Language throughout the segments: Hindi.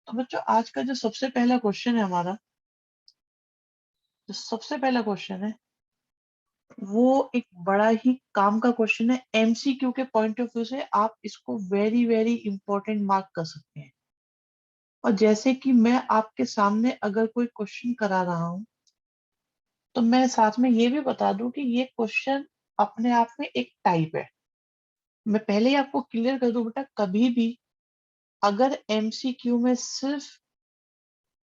तो बच्चों आज का जो सबसे पहला क्वेश्चन है हमारा, जो सबसे पहला क्वेश्चन है वो एक बड़ा ही काम का क्वेश्चन है। एमसीक्यू के पॉइंट ऑफ व्यू से आप इसको वेरी वेरी इंपॉर्टेंट मार्क कर सकते हैं। और जैसे कि मैं आपके सामने अगर कोई क्वेश्चन करा रहा हूं तो मैं साथ में ये भी बता दूं कि ये क्वेश्चन अपने आप में एक टाइप है। मैं पहले ही आपको क्लियर कर दूं बेटा, कभी भी अगर एमसीक्यू में सिर्फ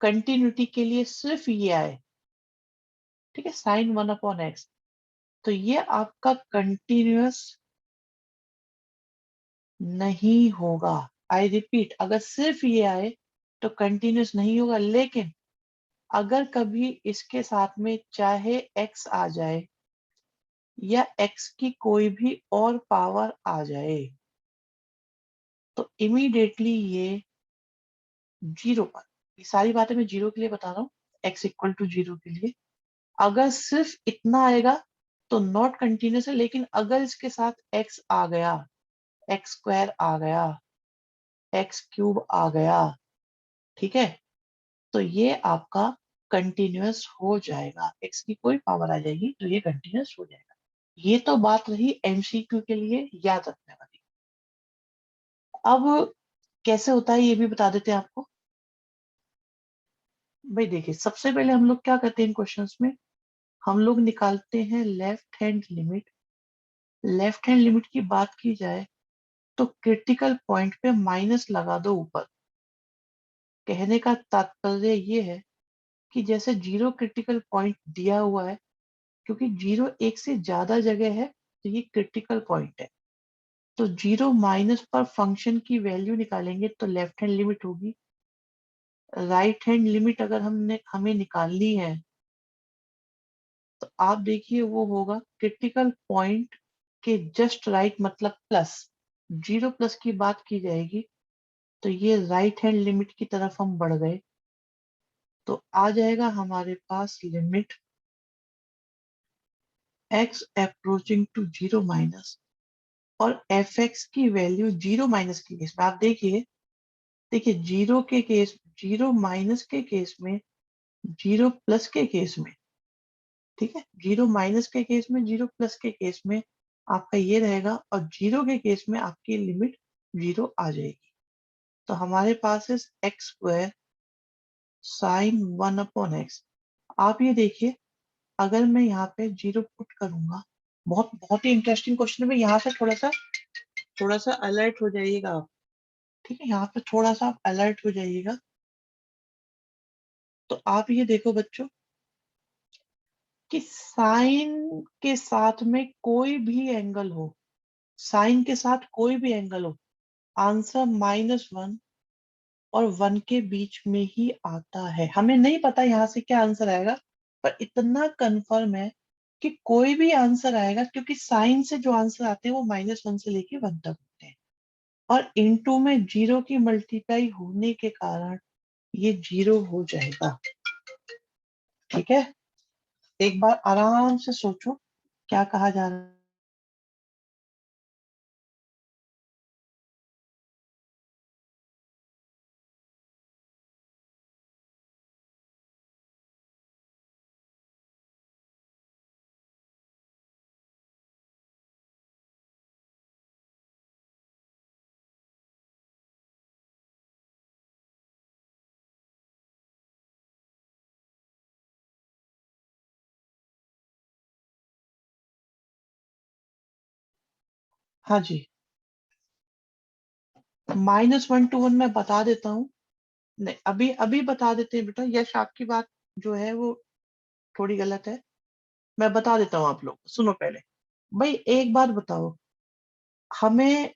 कंटिन्यूटी के लिए सिर्फ ये आए, ठीक है, साइन 1/x, तो ये आपका कंटिन्यूअस नहीं होगा। आई रिपीट, अगर सिर्फ ये आए तो कंटिन्यूअस नहीं होगा। लेकिन अगर कभी इसके साथ में चाहे x आ जाए या x की कोई भी और पावर आ जाए तो इमीडिएटली ये जीरो पर, ये सारी बातें मैं जीरो के लिए बता रहा हूँ, x=0 के लिए अगर सिर्फ इतना आएगा तो नॉट कंटिन्यूस है। लेकिन अगर इसके साथ x आ गया, x² आ गया, x³ आ गया, ठीक है, तो ये आपका कंटिन्यूअस हो जाएगा। x की कोई पावर आ जाएगी तो ये कंटिन्यूअस हो जाएगा। ये तो बात रही एमसीक्यू के लिए याद रखने वाली। अब कैसे होता है ये भी बता देते हैं आपको। भाई देखिए, सबसे पहले हम लोग क्या करते हैं इन क्वेश्चंस में, हम लोग निकालते हैं left hand limit. Left hand limit की बात की जाए तो क्रिटिकल पॉइंट पे माइनस लगा दो ऊपर। कहने का तात्पर्य ये है कि जैसे जीरो क्रिटिकल पॉइंट दिया हुआ है, क्योंकि जीरो एक से ज्यादा जगह है तो ये क्रिटिकल पॉइंट है। तो जीरो माइनस पर फंक्शन की वैल्यू निकालेंगे तो लेफ्ट हैंड लिमिट होगी। राइट हैंड लिमिट अगर हमें निकालनी है तो आप देखिए वो होगा क्रिटिकल पॉइंट के जस्ट राइट, मतलब प्लस, जीरो प्लस की बात की जाएगी तो ये राइट हैंड लिमिट की तरफ हम बढ़ गए। तो आ जाएगा हमारे पास limit x approaching to zero minus, और एफ एक्स की वैल्यू जीरो माइनस के केस में आप देखिए, देखिए जीरो के केस, जीरो माइनस के केस में, जीरो प्लस के केस में, ठीक है, जीरो माइनस के केस में, जीरो प्लस के केस में आपका ये रहेगा, और जीरो के केस में आपकी लिमिट जीरो आ जाएगी। तो हमारे पास है x² साइन 1/x। आप ये देखिए, अगर मैं यहाँ पे जीरो पुट करूंगा, बहुत बहुत ही इंटरेस्टिंग क्वेश्चन है। मैं यहाँ से थोड़ा सा अलर्ट हो जाइएगा आप, ठीक है, यहाँ पे थोड़ा सा आप अलर्ट हो जाइएगा। तो आप ये देखो बच्चों कि साइन के साथ में कोई भी एंगल हो, साइन के साथ कोई भी एंगल हो, आंसर -1 और 1 के बीच में ही आता है। हमें नहीं पता यहाँ से क्या आंसर आएगा, पर इतना कंफर्म है कि कोई भी आंसर आएगा, क्योंकि साइन से जो आंसर आते हैं वो -1 से लेके 1 तक होते हैं, और इनटू में जीरो की मल्टीप्लाई होने के कारण ये जीरो हो जाएगा। ठीक है, एक बार आराम से सोचो क्या कहा जा रहा है। हाँ जी, -1 to 1 मैं बता देता हूँ। नहीं, अभी अभी बता देते हैं बेटा, यश आपकी बात जो है वो थोड़ी गलत है। मैं बता देता हूँ, आप लोग सुनो पहले। भाई एक बात बताओ, हमें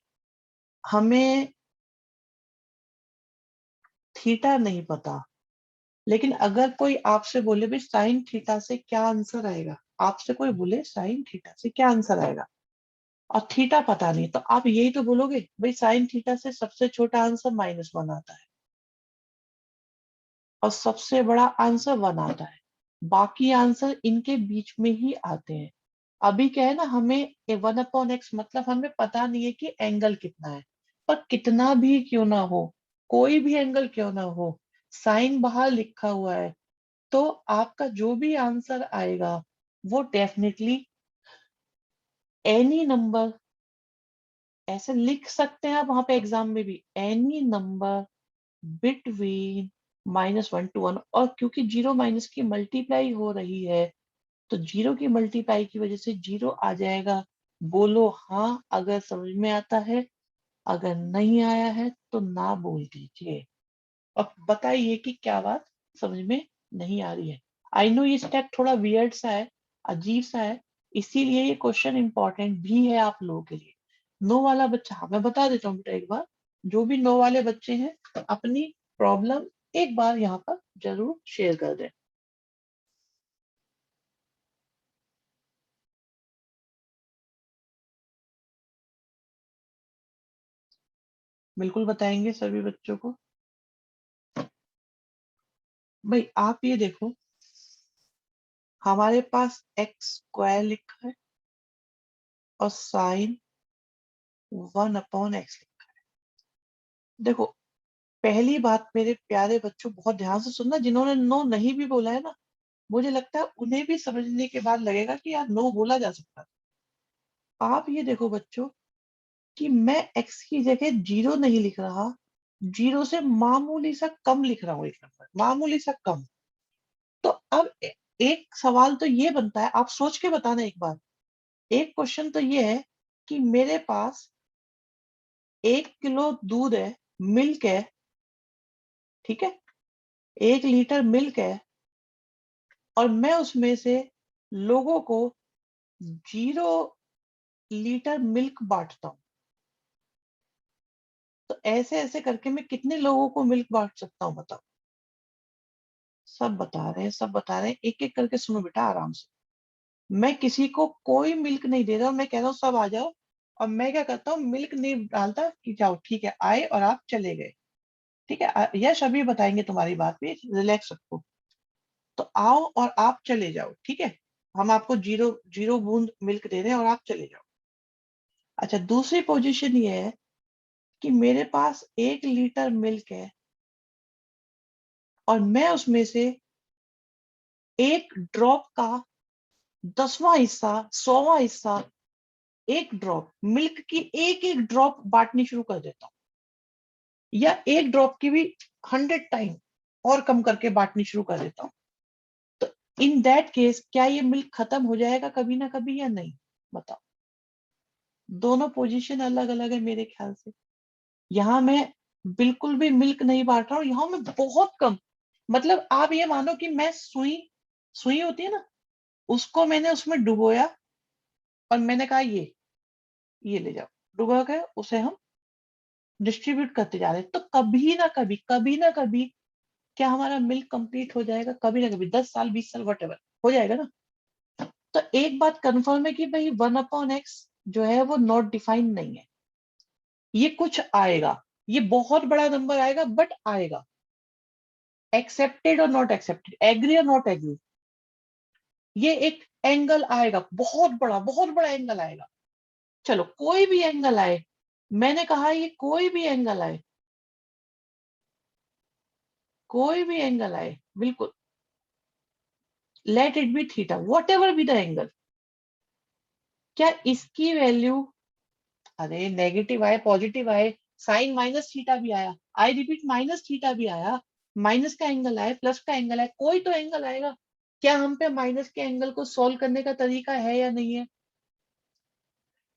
हमें थीटा नहीं पता, लेकिन अगर कोई आपसे बोले भाई साइन थीटा से क्या आंसर आएगा, आपसे कोई बोले साइन थीटा से क्या आंसर आएगा, और थीटा पता नहीं, तो आप यही तो बोलोगे भाई साइन थीटा से सबसे छोटा आंसर -1 आता है और सबसे बड़ा आंसर 1 आता है। बाकी आंसर इनके बीच में ही आते हैं। अभी क्या है ना, हमें 1/x मतलब हमें पता नहीं है कि एंगल कितना है, पर कितना भी क्यों ना हो, कोई भी एंगल क्यों ना हो, साइन बाहर लिखा हुआ है, तो आपका जो भी आंसर आएगा वो डेफिनेटली एनी नंबर, ऐसे लिख सकते हैं आप वहां पे एग्जाम में भी, एनी नंबर बिटवीन -1 to 1। और क्योंकि जीरो माइनस की मल्टीप्लाई हो रही है, तो जीरो की मल्टीप्लाई की वजह से जीरो आ जाएगा। बोलो हाँ अगर समझ में आता है, अगर नहीं आया है तो ना बोल दीजिए। अब बताइए कि क्या बात समझ में नहीं आ रही है। आई नो ये स्टेप थोड़ा वियर्ड सा है, अजीब सा है, इसीलिए ये क्वेश्चन इंपॉर्टेंट भी है आप लोगों के लिए। नो वाला बच्चा, हाँ मैं बता देता हूँ बेटा एक बार, जो भी नो वाले बच्चे हैं अपनी प्रॉब्लम एक बार यहाँ पर जरूर शेयर कर दें। बिल्कुल बताएंगे सभी बच्चों को। भाई आप ये देखो, हमारे पास एक्स स्क्वायर लिखा है और साइन 1/x लिखा है। देखो पहली बात मेरे प्यारे बच्चों बहुत ध्यान से सुनना, जिन्होंने नो नहीं भी बोला है ना, मुझे लगता है उन्हें भी समझने के बाद लगेगा कि यार नो बोला जा सकता है। आप ये देखो बच्चों कि मैं एक्स की जगह जीरो नहीं लिख रहा, जीरो से मामूली सा कम लिख रहा हूँ, एक नंबर मामूली सा कम। तो अब एक सवाल तो ये बनता है, आप सोच के बताना एक बार। एक क्वेश्चन तो ये है कि मेरे पास 1 किलो दूध है, मिल्क है, ठीक है, 1 लीटर मिल्क है, और मैं उसमें से लोगों को 0 लीटर मिल्क बांटता हूँ। तो ऐसे ऐसे करके मैं कितने लोगों को मिल्क बांट सकता हूँ बताओ। सब बता रहे हैं, सब बता रहे हैं, एक एक करके सुनो बेटा आराम से। मैं किसी को कोई मिल्क नहीं दे रहा हूँ, मैं कह रहा हूँ सब आ जाओ। और मैं क्या करता हूँ, मिल्क नहीं डालता कि जाओ ठीक है आए और आप चले गए, ठीक है, यश अभी बताएंगे तुम्हारी बात भी, रिलैक्स रखो। तो आओ और आप चले जाओ, ठीक है, हम आपको जीरो जीरो बूंद मिल्क दे रहे हैं और आप चले जाओ। अच्छा दूसरी पोजीशन ये है कि मेरे पास 1 लीटर मिल्क है और मैं उसमें से एक ड्रॉप का 10वां हिस्सा, 100वां हिस्सा, एक ड्रॉप मिल्क की एक एक ड्रॉप बांटनी शुरू कर देता हूँ, या एक ड्रॉप की भी 100 टाइम और कम करके बांटनी शुरू कर देता हूँ। तो इन दैट केस क्या ये मिल्क खत्म हो जाएगा कभी ना कभी या नहीं, बताओ। दोनों पोजीशन अलग अलग है मेरे ख्याल से। यहाँ मैं बिल्कुल भी मिल्क नहीं बांट रहा हूँ, यहाँ मैं बहुत कम, मतलब आप ये मानो कि मैं सुई, सुई होती है ना, उसको मैंने उसमें डुबोया और मैंने कहा ये ले जाओ, डुबो के उसे हम डिस्ट्रीब्यूट करते जा रहे हैं। तो कभी ना कभी क्या हमारा मिल्क कंप्लीट हो जाएगा, कभी ना कभी 10 साल 20 साल वट हो जाएगा ना। तो एक बात कंफर्म है कि भाई 1/x जो है वो नॉट डिफाइंड नहीं है, ये कुछ आएगा, ये बहुत बड़ा नंबर आएगा बट आएगा, एक्सेप्टेड और नॉट एक्सेप्टेड, एग्री और नॉट एग्री, ये एक एंगल आएगा, बहुत बड़ा एंगल आएगा। चलो कोई भी एंगल आए, मैंने कहा ये कोई भी एंगल आए, कोई भी एंगल आए, बिल्कुल, let it be theta, what ever be the angle, क्या इसकी वैल्यू, अरे नेगेटिव आए पॉजिटिव आए, साइन माइनस थीटा भी आया, आई रिपीट माइनस थीटा भी आया, माइनस का एंगल आए प्लस का एंगल आए, कोई तो एंगल आएगा। क्या हम पे माइनस के एंगल को सोल्व करने का तरीका है या नहीं है?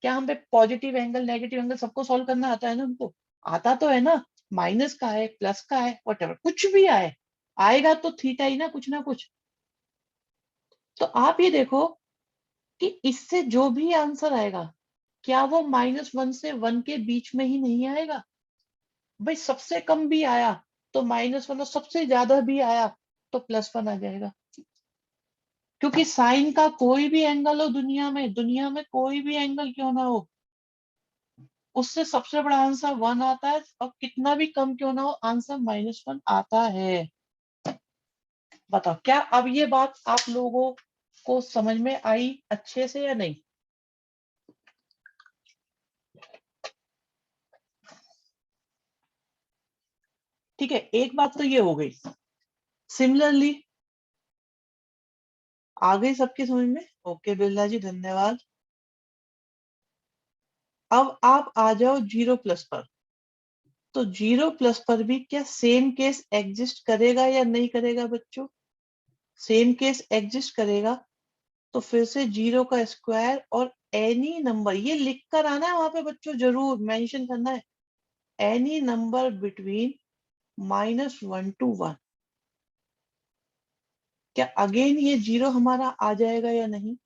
क्या हम पे पॉजिटिव एंगल नेगेटिव एंगल सबको सोल्व करना आता है ना, हमको आता तो है ना। माइनस का है प्लस का है वट कुछ भी आए, आएगा तो थीटा ही ना, कुछ ना कुछ। तो आप ये देखो कि इससे जो भी आंसर आएगा, क्या वो -1 से 1 के बीच में ही नहीं आएगा? भाई सबसे कम भी आया तो -1, और सबसे ज्यादा भी आया तो +1 आ जाएगा। क्योंकि साइन का कोई भी एंगल हो दुनिया में कोई भी एंगल क्यों ना हो, उससे सबसे बड़ा आंसर 1 आता है, और कितना भी कम क्यों ना हो आंसर -1 आता है। बताओ क्या अब ये बात आप लोगों को समझ में आई अच्छे से या नहीं? ठीक है, एक बात तो ये हो गई। सिमिलरली आ गई सबकी समझ में? ओके बिरला जी, धन्यवाद। अब आप आ जाओ 0+ पर। तो 0+ पर भी क्या सेम केस एग्जिस्ट करेगा या नहीं करेगा बच्चों? सेम केस एग्जिस्ट करेगा। तो फिर से 0 का स्क्वायर और एनी नंबर, ये लिख कर आना है वहां पे बच्चों, जरूर मेंशन करना है। Any number between -1 to 1। क्या अगेन ये 0 हमारा आ जाएगा या नहीं?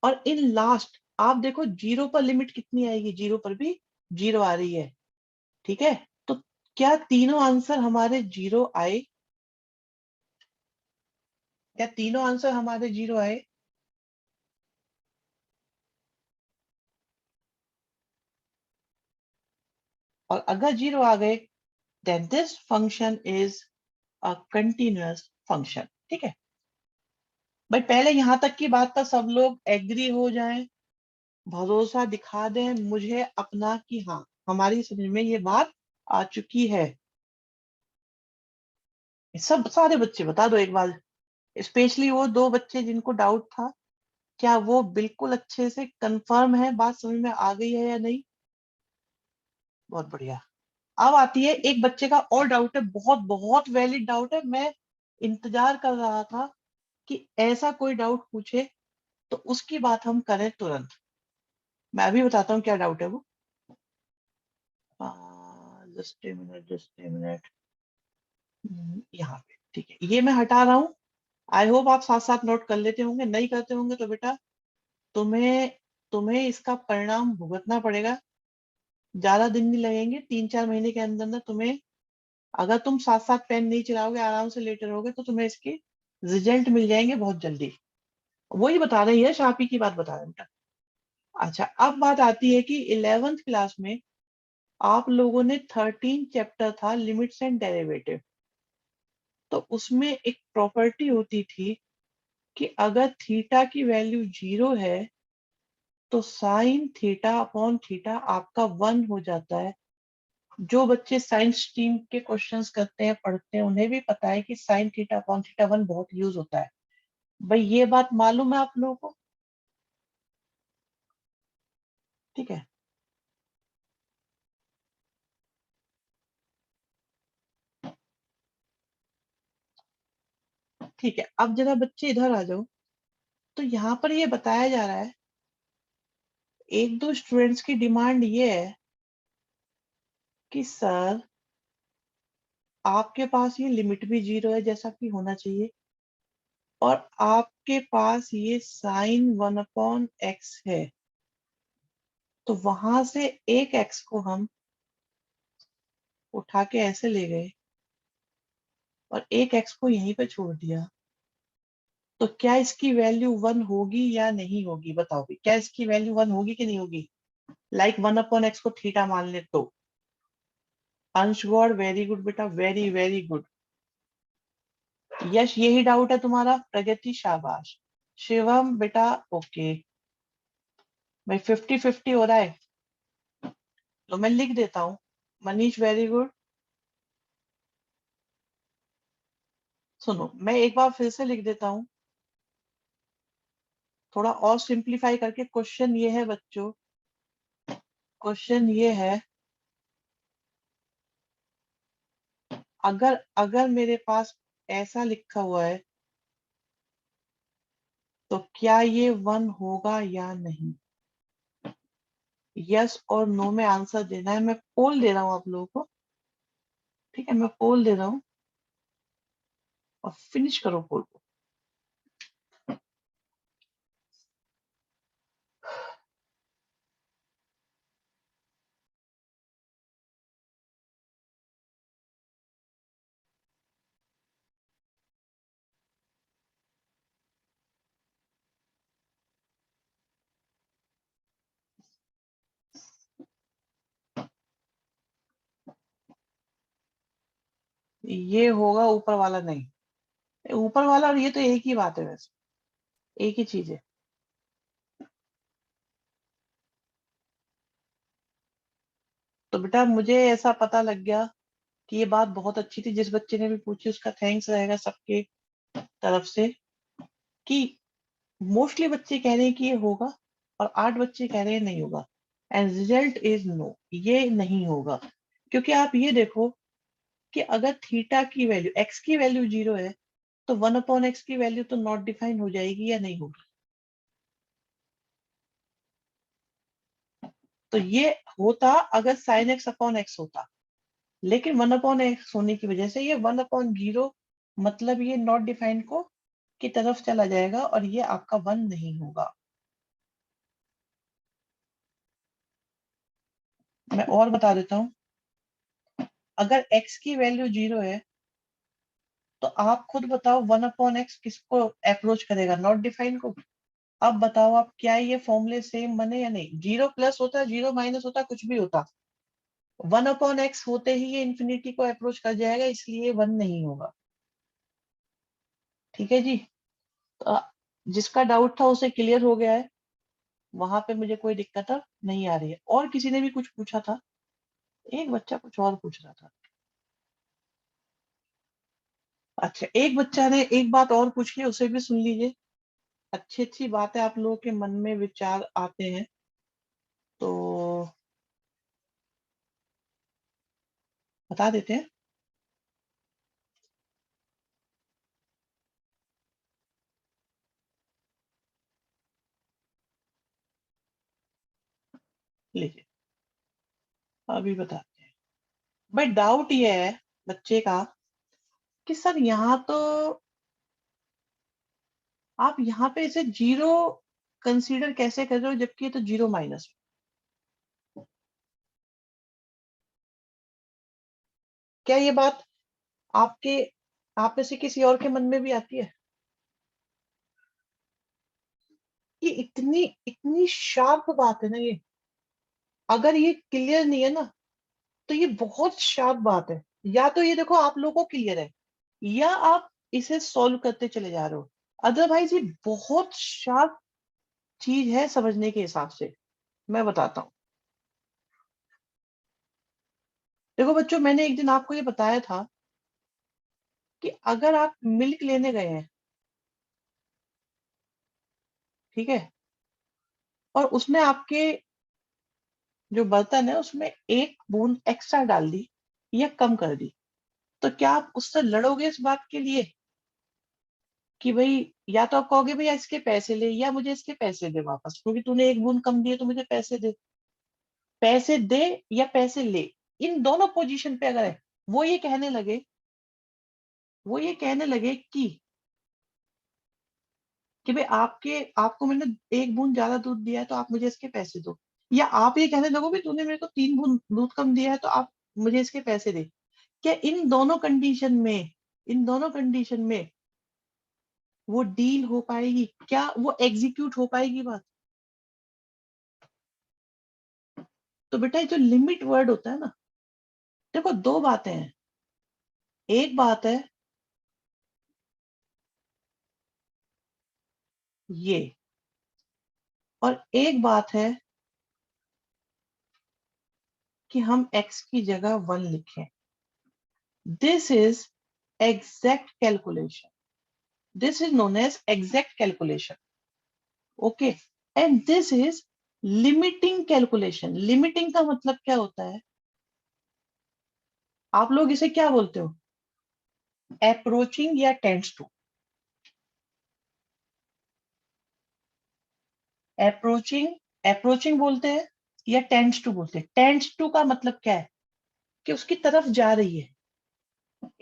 और इन लास्ट आप देखो 0 पर लिमिट कितनी आएगी, 0 पर भी 0 आ रही है। ठीक है, तो क्या तीनों आंसर हमारे 0 आए? क्या तीनों आंसर हमारे 0 आए? और अगर 0 आ गए, then this function is a continuous function. ठीक है भाई, पहले यहां तक की बात पर सब लोग एग्री हो जाएं, भरोसा दिखा दें मुझे अपना कि हाँ हमारी समझ में ये बात आ चुकी है। सब सारे बच्चे बता दो एक बार, स्पेशली वो 2 बच्चे जिनको डाउट था, क्या वो बिल्कुल अच्छे से कंफर्म है, बात समझ में आ गई है या नहीं? बहुत बढ़िया। अब आती है एक बच्चे का और डाउट है, बहुत बहुत वैलिड डाउट है। मैं इंतजार कर रहा था कि ऐसा कोई डाउट पूछे तो उसकी बात हम करें तुरंत। मैं अभी बताता हूँ क्या डाउट है वो। Just a minute, just a minute. यहाँ पे ठीक है, ये मैं हटा रहा हूँ। आई होप आप साथ साथ नोट कर लेते होंगे, नहीं करते होंगे तो बेटा तुम्हें तुम्हें इसका परिणाम भुगतना पड़ेगा। ज्यादा दिन नहीं लगेंगे, 3-4 महीने के अंदर अंदर तुम्हें, अगर तुम साथ साथ पेन नहीं चलाओगे, आराम से लेटे रहोगे, तो तुम्हें इसके रिजल्ट मिल जाएंगे बहुत जल्दी। वही बता रही है, शापी की बात बता रहे हैं बेटा। अच्छा, अब बात आती है कि 11th क्लास में आप लोगों ने 13 चैप्टर था लिमिट्स एंड डेरिवेटिव। तो उसमें एक प्रॉपर्टी होती थी कि अगर थीटा की वैल्यू 0 है तो साइन थीटा अपॉन थीटा आपका 1 हो जाता है। जो बच्चे साइंस स्ट्रीम के क्वेश्चंस करते हैं, पढ़ते हैं, उन्हें भी पता है कि साइन थीटा अपॉन थीटा 1 बहुत यूज होता है। भाई ये बात मालूम है आप लोगों को? ठीक है, ठीक है। अब जरा बच्चे इधर आ जाओ। तो यहाँ पर ये बताया जा रहा है, एक दो स्टूडेंट्स की डिमांड ये है कि सर आपके पास ये लिमिट भी 0 है जैसा कि होना चाहिए, और आपके पास ये साइन 1/x है। तो वहां से एक x को हम उठा के ऐसे ले गए और एक x को यहीं पे छोड़ दिया। तो क्या इसकी वैल्यू 1 होगी या नहीं होगी? बताओ भी, क्या इसकी वैल्यू 1 होगी कि नहीं होगी? लाइक 1/x को थीटा मान ले तो। अंश गॉड वेरी गुड बेटा, वेरी वेरी गुड। यश यही डाउट है तुम्हारा? प्रगति शाबाश। शिवम बेटा ओके। भाई 50-50 हो रहा है, तो मैं लिख देता हूँ। Manish very good. सुनो मैं एक बार फिर से लिख देता हूँ, थोड़ा और सिंप्लीफाई करके। क्वेश्चन ये है बच्चों, क्वेश्चन ये है, अगर अगर मेरे पास ऐसा लिखा हुआ है तो क्या ये 1 होगा या नहीं? यस और नो में आंसर देना है। मैं पोल दे रहा हूँ आप लोगों को। ठीक है, मैं पोल दे रहा हूँ और फिनिश करो पोल को। ये होगा ऊपर वाला नहीं, ऊपर वाला और ये तो एक ही बात है, वैसे एक ही चीज है। तो बेटा मुझे ऐसा पता लग गया कि ये बात बहुत अच्छी थी, जिस बच्चे ने भी पूछी उसका थैंक्स रहेगा सबके तरफ से, कि मोस्टली बच्चे कह रहे हैं कि ये होगा और 8 बच्चे कह रहे हैं नहीं होगा, एंड रिजल्ट इज नो, ये नहीं होगा। क्योंकि आप ये देखो कि अगर थीटा की वैल्यू, एक्स की वैल्यू 0 है, तो 1/x की वैल्यू तो नॉट डिफाइन हो जाएगी या नहीं होगी। तो ये होता अगर साइन x/x होता, लेकिन 1/x होने की वजह से ये 1/0, मतलब ये नॉट डिफाइंड को की तरफ चला जाएगा और ये आपका 1 नहीं होगा। मैं और बता देता हूं, अगर x की वैल्यू 0 है तो आप खुद बताओ 1/x किसको अप्रोच करेगा, नॉट डिफाइंड को। अब बताओ आप, क्या ये फॉर्मूले सेम बने या नहीं? 0 प्लस होता, 0 माइनस होता, कुछ भी होता, 1/x होते ही ये इंफिनिटी को अप्रोच कर जाएगा, इसलिए 1 नहीं होगा। ठीक है जी। तो जिसका डाउट था उसे क्लियर हो गया है, वहां पे मुझे कोई दिक्कत अब नहीं आ रही है। और किसी ने भी कुछ पूछा था, एक बच्चा कुछ और पूछ रहा था। अच्छा, एक बच्चा ने एक बात और पूछी है, उसे भी सुन लीजिए। अच्छी अच्छी बातें आप लोगों के मन में विचार आते हैं, तो बता देते हैं। लीजिए, अभी बताते हैं। भाई डाउट ये है बच्चे का कि सर यहाँ तो आप यहाँ पे इसे 0 कंसीडर कैसे कर रहे हो, जबकि ये तो 0 माइनस। क्या ये बात आपके, आप में से किसी और के मन में भी आती है? ये इतनी इतनी शार्प बात है ना ये, अगर ये क्लियर नहीं है ना, तो ये बहुत शार्प बात है। या तो ये देखो आप लोगों को क्लियर है, या आप इसे सॉल्व करते चले जा रहे हो, अदरवाइज ये बहुत शार्प चीज है समझने के हिसाब से। मैं बताता हूँ। देखो बच्चों, मैंने एक दिन आपको ये बताया था कि अगर आप मिल्क लेने गए हैं, ठीक है, और उसने आपके जो बर्तन है उसमें एक बूंद एक्स्ट्रा डाल दी या कम कर दी, तो क्या आप उससे लड़ोगे इस बात के लिए कि भाई, या तो आप कहोगे भैया इसके पैसे ले या मुझे इसके पैसे दे वापस, क्योंकि तूने एक बूंद कम दिए तो मुझे पैसे दे। पैसे दे या पैसे ले, इन दोनों पोजीशन पे अगर है, वो ये कहने लगे, वो ये कहने लगे कि भाई आपको मैंने एक बूंद ज्यादा दूध दिया है तो आप मुझे इसके पैसे दो, या आप ये कहने लगो भी तूने मेरे को 3 बूंद दूध कम दिया है तो आप मुझे इसके पैसे दे। क्या इन दोनों कंडीशन में वो डील हो पाएगी, क्या वो एग्जीक्यूट हो पाएगी बात? तो बेटा ये जो लिमिट वर्ड होता है ना, देखो दो बातें हैं। एक बात है ये, और एक बात है कि हम x की जगह 1 लिखें। This is exact calculation, this is known as exact calculation. Okay, and this is limiting calculation. Limiting का मतलब क्या होता है? आप लोग इसे क्या बोलते हो? अप्रोचिंग या टेंड्स टू? अप्रोचिंग, अप्रोचिंग बोलते हैं या टेंड्स टू बोलते हैं? टेंड्स टू का मतलब क्या है? कि उसकी तरफ जा रही है।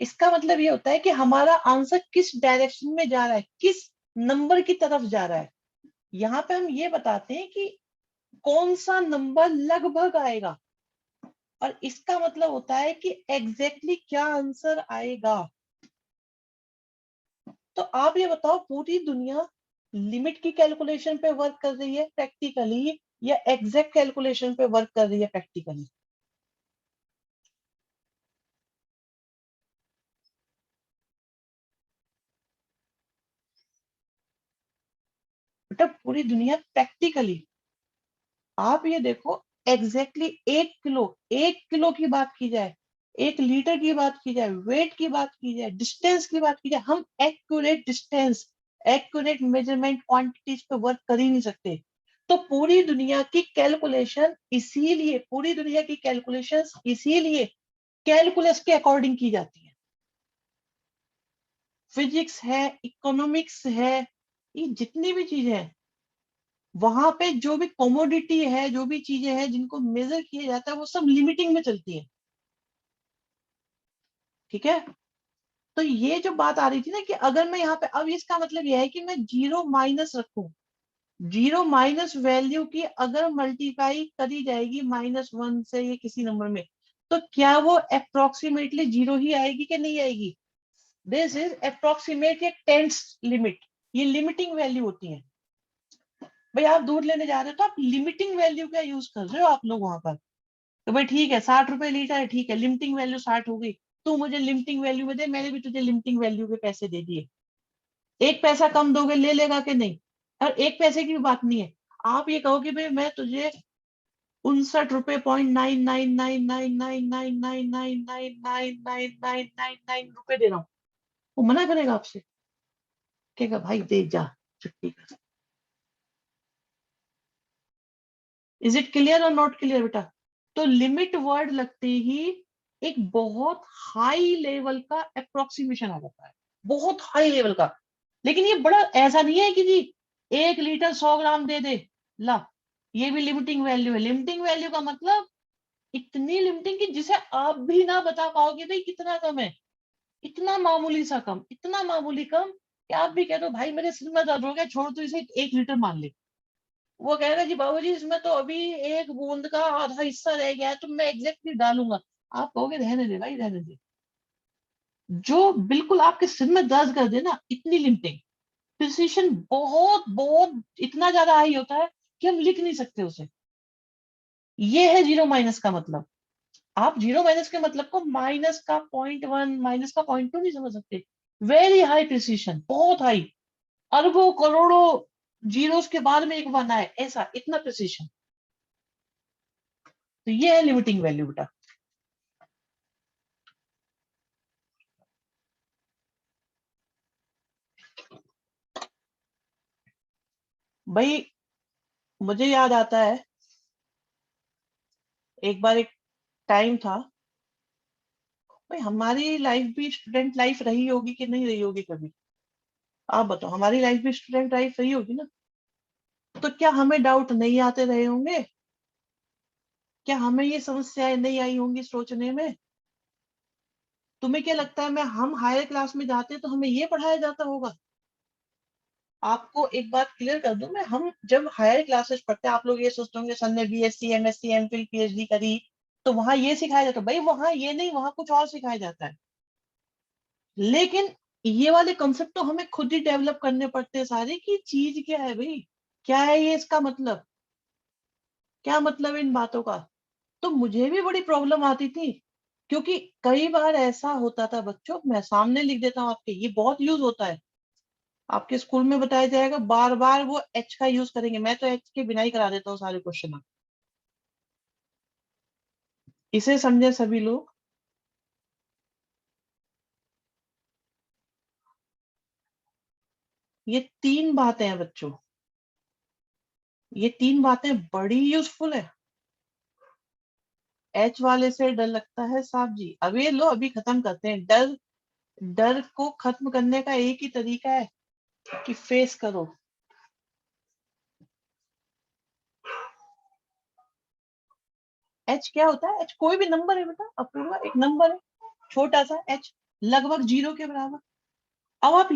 इसका मतलब ये होता है कि हमारा आंसर किस डायरेक्शन में जा रहा है, किस नंबर की तरफ जा रहा है। यहाँ पे हम ये बताते हैं कि कौन सा नंबर लगभग आएगा, और इसका मतलब होता है कि एग्जैक्टली क्या आंसर आएगा। तो आप ये बताओ, पूरी दुनिया लिमिट की कैलकुलेशन पे वर्क कर रही है प्रैक्टिकली, या एग्जैक्ट कैलकुलेशन पे वर्क कर रही है प्रैक्टिकली? बेटा पूरी दुनिया प्रैक्टिकली, आप ये देखो, एग्जैक्टली 1 किलो की बात की जाए, 1 लीटर की बात की जाए, वेट की बात की जाए, डिस्टेंस की बात की जाए, हम accurate distance, accurate measurement quantities पे वर्क कर ही नहीं सकते। तो पूरी दुनिया की कैलकुलेशन इसीलिए, पूरी दुनिया की कैलकुलेशंस इसीलिए कैलकुलस के अकॉर्डिंग की जाती है। फिजिक्स है, इकोनॉमिक्स है, ये जितनी भी चीजें हैं, वहां पे जो भी कमोडिटी है, जो भी चीजें हैं जिनको मेजर किया जाता है, वो सब लिमिटिंग में चलती है। ठीक है, तो ये जो बात आ रही थी ना कि अगर मैं यहाँ पे, अब इसका मतलब यह है कि मैं जीरो माइनस रखूं, जीरो माइनस वैल्यू की अगर मल्टीप्लाई करी जाएगी -1 से या किसी नंबर में, तो क्या वो अप्रोक्सीमेटली जीरो ही आएगी कि नहीं आएगी? दिस इज अप्रोक्सीमेट या टेंस लिमिट, ये लिमिटिंग वैल्यू होती है। भाई आप दूध लेने जा रहे हो तो आप लिमिटिंग वैल्यू का यूज कर रहे हो आप लोग वहां पर। तो भाई ठीक है, 60 रुपए लीटर है, ठीक है, लिमिटिंग वैल्यू 60 हो गई, तू मुझे लिमिटिंग वैल्यू में दे, मैंने भी तुझे लिमिटिंग वैल्यू के पैसे दे दिए। 1 पैसा कम दोगे, ले लेगा कि नहीं? और 1 पैसे की भी बात नहीं है, आप ये कहो कि भाई मैं तुझे 59 रुपए 999999999999 दे रहा हूँ, वो मना करेगा आपसे, कहेगा भाई दे जा, छुट्टी कर। इज इट क्लियर और नॉट क्लियर बेटा? तो लिमिट वर्ड लगते ही एक बहुत हाई लेवल का अप्रोक्सीमेशन आ जाता है, बहुत हाई लेवल का। लेकिन ये बड़ा ऐसा नहीं है कि जी 1 लीटर 100 ग्राम दे दे, ला, ये भी लिमिटिंग वैल्यू है। लिमिटिंग वैल्यू का मतलब इतनी लिमिटिंग कि जिसे आप भी ना बता पाओगे भाई कितना कम है, इतना मामूली सा कम, इतना मामूली कम कि आप भी कह दो भाई मेरे सिर में दर्द हो गया, छोड़ तो इसे 1 लीटर मान ले। वो कहेगा जी बाबूजी इसमें तो अभी एक बूंद का आधा हिस्सा रह गया है, तो मैं एग्जैक्टली डालूंगा। आप कहोगे रहने दे भाई, रहने दे। जो बिल्कुल आपके सिर में दर्द कर दे ना, इतनी लिमिटिंग, प्रिसिशन बहुत बहुत इतना ज्यादा हाई होता है कि हम लिख नहीं सकते उसे। ये है जीरो माइनस का मतलब। आप जीरो माइनस के मतलब को माइनस का 0.1, माइनस का 0.2 नहीं समझ सकते। वेरी हाई प्रिसिशन, बहुत हाई, अरबों करोड़ों जीरोस के बाद में एक वन आए, ऐसा इतना प्रिसिशन। तो ये है लिमिटिंग वैल्यू बेटा। भाई मुझे याद आता है, एक बार एक टाइम था, भाई हमारी लाइफ भी स्टूडेंट लाइफ रही होगी कि नहीं रही होगी कभी? आप बताओ, हमारी लाइफ भी स्टूडेंट लाइफ रही होगी ना? तो क्या हमें डाउट नहीं आते रहे होंगे? क्या हमें ये समस्याएं नहीं आई होंगी सोचने में? तुम्हें क्या लगता है, मैं हम हायर क्लास में जाते तो हमें ये पढ़ाया जाता होगा? आपको एक बात क्लियर कर दूं मैं, हम जब हायर क्लासेस पढ़ते हैं, आप लोग ये सोचते होंगे सन ने बीएससी एमएससी एमफिल पीएचडी करी तो वहां ये सिखाया जाता है। भाई वहां ये नहीं, वहां कुछ और सिखाया जाता है। लेकिन ये वाले कंसेप्ट तो हमें खुद ही डेवलप करने पड़ते हैं सारे, कि चीज क्या है भाई, क्या है ये, इसका मतलब क्या, मतलब इन बातों का। तो मुझे भी बड़ी प्रॉब्लम आती थी, क्योंकि कई बार ऐसा होता था बच्चों, मैं सामने लिख देता हूँ आपके, ये बहुत यूज होता है, आपके स्कूल में बताया जाएगा, बार बार वो एच का यूज करेंगे, मैं तो एच के बिना ही करा देता हूँ सारे क्वेश्चन। इसे समझे सभी लोग। ये 3 बातें हैं बच्चों, ये 3 बातें बड़ी यूजफुल है। एच वाले से डर लगता है साहब जी, अब ये लो अभी खत्म करते हैं डर। डर को खत्म करने का एक ही तरीका है कि फेस करो। एच क्या होता है? एच कोई भी नंबर है बेटा, अपूर्वा एक नंबर है, छोटा सा एच, लगभग जीरो के बराबर। अब आप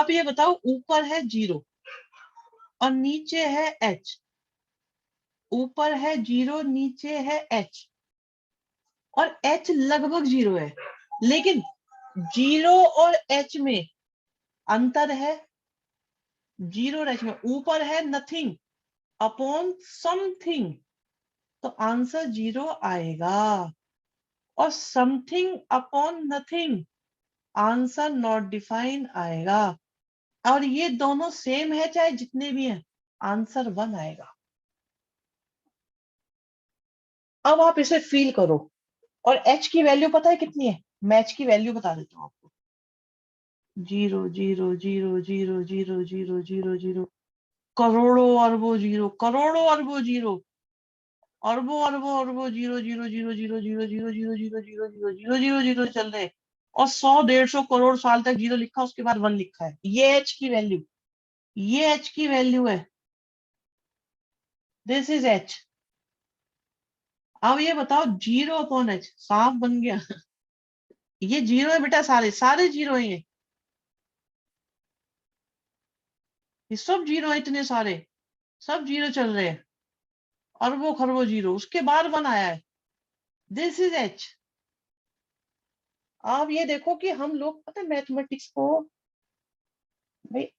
ये बताओ ऊपर है जीरो और नीचे है एच, ऊपर है जीरो नीचे है एच, और एच लगभग जीरो है, लेकिन जीरो और एच में अंतर है। जीरो और एच में ऊपर है नथिंग अपॉन समथिंग, तो आंसर जीरो आएगा। और something upon nothing, answer not define आएगा। और ये दोनों सेम है चाहे जितने भी हैं, आंसर वन आएगा। अब आप इसे फील करो, और एच की वैल्यू पता है कितनी है? मैं एच की वैल्यू बता देता हूँ आपको। 0 0 0 0 0 0 0 0 करोड़ों अरबों जीरो, करोड़ों अरबों जीरो, अरबों अरबों अरबों zero zero zero zero zero zero zero zero zero zero zero zero zero चल रहे, और 100 150 करोड़ साल तक जीरो लिखा, उसके बाद वन लिखा है। ये एच की वैल्यू, ये एच की वैल्यू है। This is H. अब ये बताओ, जीरो अपॉन एच साफ बन गया। ये जीरो है बेटा, सारे सारे जीरो हैं ये सब जीरो है, इतने सारे सब जीरो चल रहे हैं, अरबों खरबों जीरो, उसके बाद वन आया है। This is H. आप ये देखो कि हम लोग पता है मैथमेटिक्स को, भाई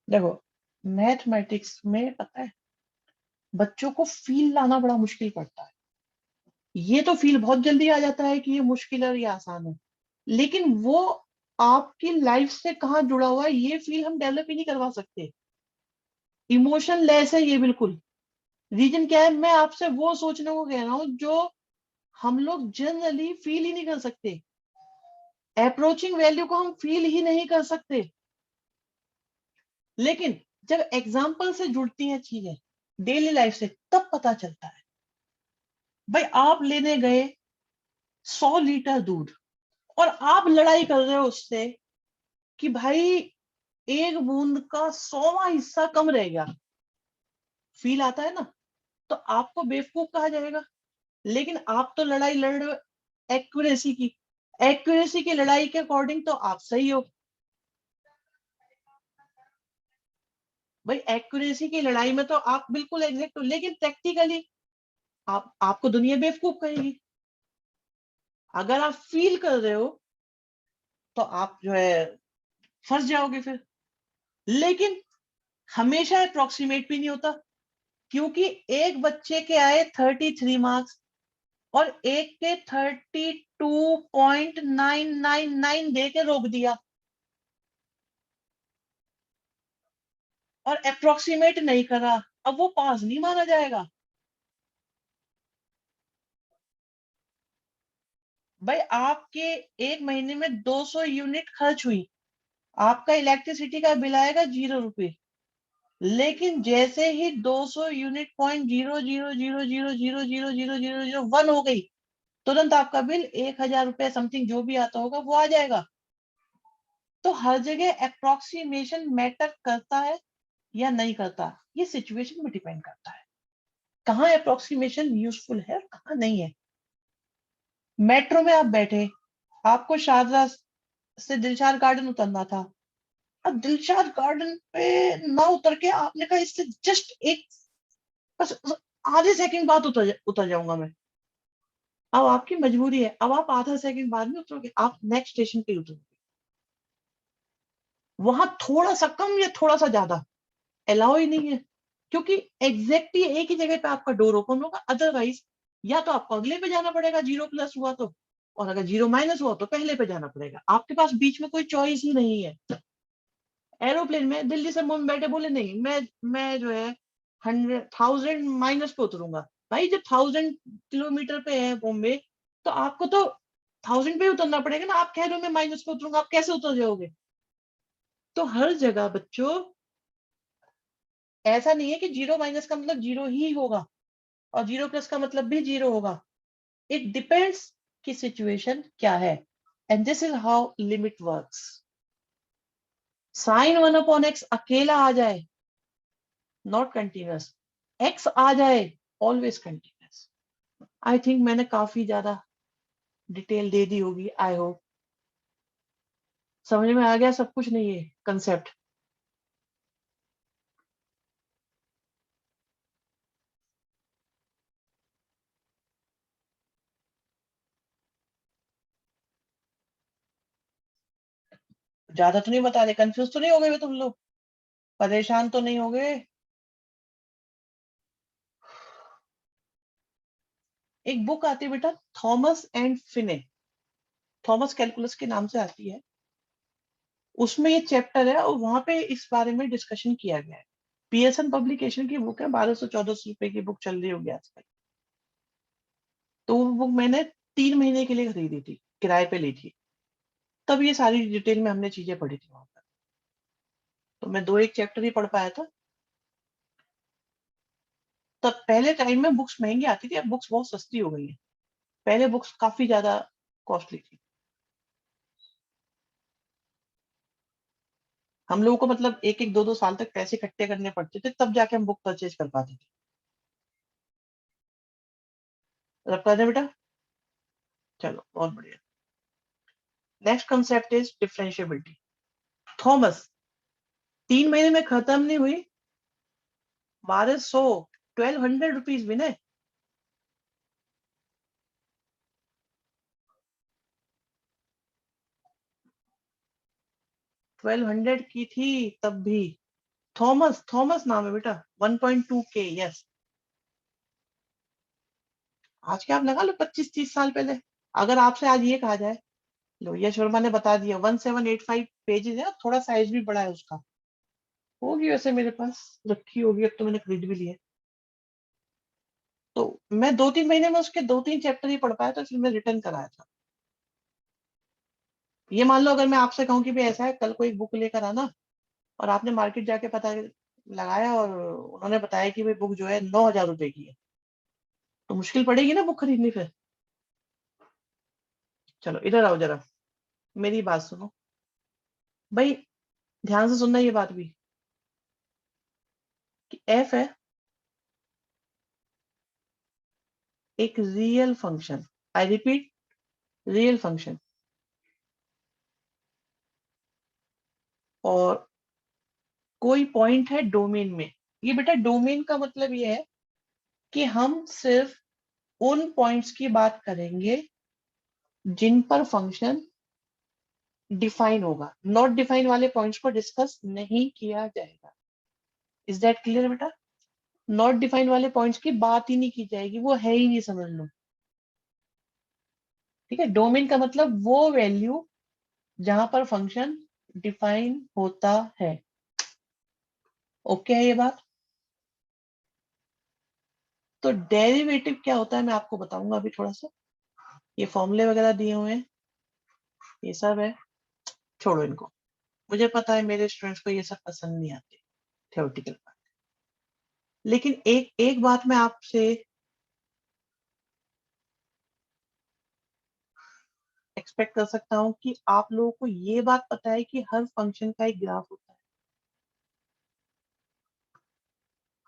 देखो, मैथमेटिक्स में पता है बच्चों को फील लाना बड़ा मुश्किल पड़ता है। ये तो फील बहुत जल्दी आ जाता है कि ये मुश्किल है और ये आसान है, लेकिन वो आपकी लाइफ से कहाँ जुड़ा हुआ है ये फील हम डेवलप ही नहीं करवा सकते। इमोशन लेस है ये बिल्कुल। रीजन क्या है? मैं आपसे वो सोचने को कह रहा हूँ जो हम लोग जनरली फील ही नहीं कर सकते। अप्रोचिंग वैल्यू को हम फील ही नहीं कर सकते, लेकिन जब एग्जाम्पल से जुड़ती हैं चीजें डेली लाइफ से, तब पता चलता है। भाई आप लेने गए 100 लीटर दूध, और आप लड़ाई कर रहे हो उससे कि भाई एक बूंद का 100वां हिस्सा कम रह गया। फील आता है ना? तो आपको बेवकूफ कहा जाएगा, लेकिन आप तो लड़ाई लड़ रहे हो एक्यूरेसी की। एक्यूरेसी की लड़ाई के अकॉर्डिंग तो आप सही हो। भाई एक्यूरेसी की लड़ाई में तो आप बिल्कुल एग्जैक्ट हो, लेकिन प्रैक्टिकली आप आपको दुनिया बेवकूफ कहेगी। अगर आप फील कर रहे हो तो आप जो है फंस जाओगे फिर। लेकिन हमेशा अप्रोक्सीमेट भी नहीं होता, क्योंकि एक बच्चे के आए 33 मार्क्स और एक के 32.999 दे के रोक दिया, और अप्रोक्सीमेट नहीं करा, अब वो पास नहीं माना जाएगा। भाई आपके एक महीने में 200 यूनिट खर्च हुई, आपका इलेक्ट्रिसिटी का बिल आएगा 0 रुपए, लेकिन जैसे ही 200 यूनिट .0000000001 हो गई, तुरंत आपका बिल 1,000 रुपए समथिंग जो भी आता होगा वो आ जाएगा। तो हर जगह अप्रोक्सीमेशन मैटर करता है या नहीं करता, ये सिचुएशन में डिपेंड करता है कहाँ अप्रोक्सीमेशन यूजफुल है और कहाँ नहीं है। मेट्रो में आप बैठे, आपको शारदा से दिलशाद गार्डन उतरना था, अब दिलशाद गार्डन पे ना उतर के आपने कहा इससे जस्ट एक, बस आधे सेकंड बाद उतर जाऊंगा मैं। अब आपकी मजबूरी है, अब आप आधा सेकंड बाद में उतरोगे, आप नेक्स्ट स्टेशन पे उतरोगे। वहां थोड़ा सा कम या थोड़ा सा ज्यादा अलाउ ही नहीं है, क्योंकि एग्जैक्टली एक ही जगह पे आपका डोर ओपन होगा। अदरवाइज या तो आपको अगले पे जाना पड़ेगा, जीरो प्लस हुआ तो, और अगर जीरो माइनस हुआ तो पहले पे जाना पड़ेगा। आपके पास बीच में कोई चॉइस ही नहीं है। एरोप्लेन में दिल्ली से मुंबई बैठे, बोले नहीं मैं जो है 100,000 माइनस पे उतरूंगा। भाई जब 1000 किलोमीटर पे है बॉम्बे, तो आपको तो 1000 पे ही उतरना पड़ेगा ना। आप कह रहे हो मैं माइनस पे उतरूंगा, आप कैसे उतर जाओगे? तो हर जगह बच्चों ऐसा नहीं है कि जीरो माइनस का मतलब जीरो ही होगा, और जीरो प्लस का मतलब भी जीरो होगा। इट डिपेंड्स कि सिचुएशन क्या है, and this is how limit works. Sine 1/x अकेला आ जाए नॉट कंटिन्यूअस, एक्स आ जाए ऑलवेज कंटिन्यूअस। आई थिंक मैंने काफी ज्यादा डिटेल दे दी होगी, आई होप समझ में आ गया सब कुछ, नहीं है कंसेप्ट। ज्यादा तो नहीं बता रहे, कंफ्यूज तो नहीं हो गए तुम लोग? परेशान तो नहीं हो गए? एक बुक आती है बेटा, थॉमस एंड फिने, थॉमस कैलकुलस के नाम से आती है। उसमें ये चैप्टर है और वहां पे इस बारे में डिस्कशन किया गया है। पीएसएन पब्लिकेशन की बुक है, 1200-1400 रुपए की बुक चल रही होगी आजकल। तो वो बुक मैंने 3 महीने के लिए खरीदी थी, किराए पे ली थी। तब ये सारी डिटेल में हमने चीजें पढ़ी थी वहां पर। तो मैं 2 एक चैप्टर ही पढ़ पाया था। तब पहले टाइम में बुक्स महंगी आती थी, अब बुक्स बहुत सस्ती हो गई है। पहले बुक्स काफी ज्यादा कॉस्टली थी। हम लोगों को मतलब 1-1, 2-2 साल तक पैसे इकट्ठे करने पड़ते थे, तब जाके हम बुक परचेज कर पाते थे। रब कर दे बेटा। चलो बहुत बढ़िया। Next concept is differentiability. Thomas 3 महीने में खत्म नहीं हुई, 1200, 1200 रुपीज विनय। 1200 की थी तब भी। थॉमस, थॉमस नाम है बेटा। 1.2K, yes. आज के आप लगा लो 25-30 साल पहले। अगर आपसे आज ये कहा जाए, लो यश वर्मा ने बता दिया 1785 पेजेस है, थोड़ा साइज भी बड़ा है उसका। होगी वैसे मेरे पास रखी होगी, अब तो मैंने खरीद भी लिया। तो मैं 2-3 महीने में उसके 2-3 चैप्टर ही पढ़ पाया, तो फिर मैं रिटर्न कराया था। ये मान लो अगर मैं आपसे कहूँ कि भाई ऐसा है, कल को एक बुक लेकर आना, और आपने मार्केट जाके पता लगाया और उन्होंने बताया कि भाई बुक जो है 9,000 रुपए की है, तो मुश्किल पड़ेगी ना बुक खरीदनी फिर। चलो इधर आओ जरा, मेरी बात सुनो भाई, ध्यान से सुनना ये बात भी, कि एफ है एक real function. I repeat, real function. और कोई पॉइंट है डोमेन में। ये बेटा डोमेन का मतलब ये है कि हम सिर्फ उन पॉइंट्स की बात करेंगे जिन पर फंक्शन डिफाइन होगा। नॉट डिफाइन वाले पॉइंट्स को डिस्कस नहीं किया जाएगा। इज दैट क्लियर बेटा? नॉट डिफाइन वाले पॉइंट्स की बात ही नहीं की जाएगी, वो है ही नहीं, समझ लो। ठीक है, डोमेन का मतलब वो वैल्यू जहां पर फंक्शन डिफाइन होता है। ओके है ये बात? तो डेरिवेटिव क्या होता है मैं आपको बताऊंगा अभी थोड़ा सा। ये फॉर्मूले वगैरह दिए हुए हैं, ये सब है, छोड़ो इनको। मुझे पता है मेरे स्टूडेंट्स को ये सब पसंद नहीं आते, थ्योरेटिकल बात। लेकिन एक एक बात मैं आपसे एक्सपेक्ट कर सकता हूँ कि आप लोगों को ये बात पता है कि हर फंक्शन का एक ग्राफ होता है।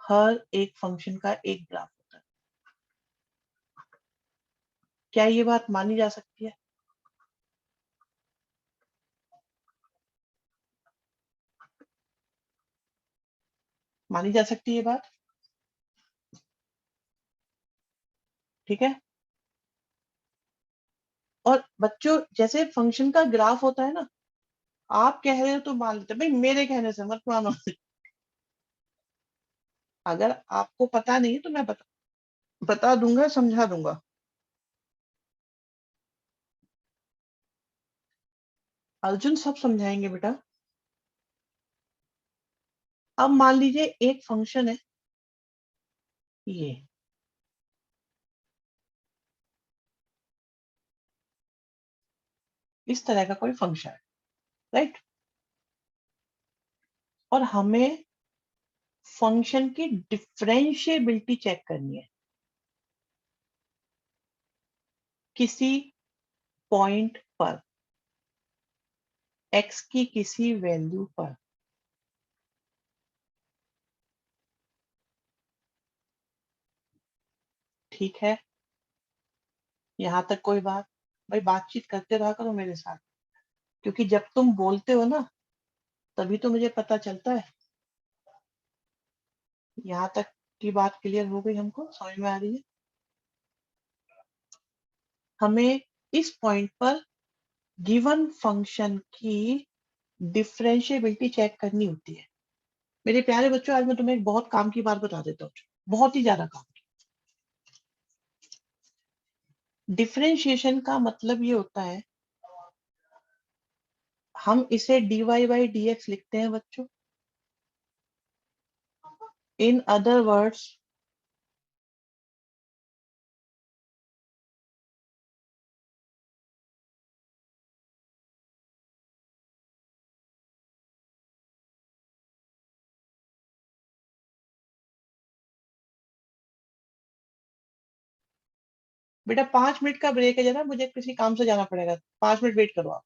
हर एक फंक्शन का एक ग्राफ होता है। क्या ये बात मानी जा सकती है? मानी जा सकती है ये बात? ठीक है। और बच्चों, जैसे फंक्शन का ग्राफ होता है ना, आप कह रहे हो तो मान लेते, भाई मेरे कहने से मत मानो। अगर आपको पता नहीं है तो मैं बता दूंगा, समझा दूंगा। अर्जुन सब समझाएंगे बेटा। अब मान लीजिए एक फंक्शन है ये, इस तरह का कोई फंक्शन है, राइट? और हमें फंक्शन की डिफरेंशिएबिलिटी चेक करनी है किसी पॉइंट पर, एक्स की किसी वैल्यू पर। ठीक है, यहां तक कोई बात? भाई बातचीत करते रहा करो मेरे साथ, क्योंकि जब तुम बोलते हो ना, तभी तो मुझे पता चलता है। यहाँ तक की बात क्लियर हो गई? हमको समझ में आ रही है? हमें इस पॉइंट पर गिवन फंक्शन की डिफरेंशिएबिलिटी चेक करनी होती है। मेरे प्यारे बच्चों, आज मैं तुम्हें एक बहुत काम की बात बता देता हूँ, बहुत ही ज्यादा काम की। डिफरेंशिएशन का मतलब ये होता है, हम इसे dy बाई dx लिखते हैं बच्चों। इन अदर वर्ड्स, बेटा 5 मिनट का ब्रेक है, जरा मुझे किसी काम से जाना पड़ेगा, 5 मिनट वेट करो आप।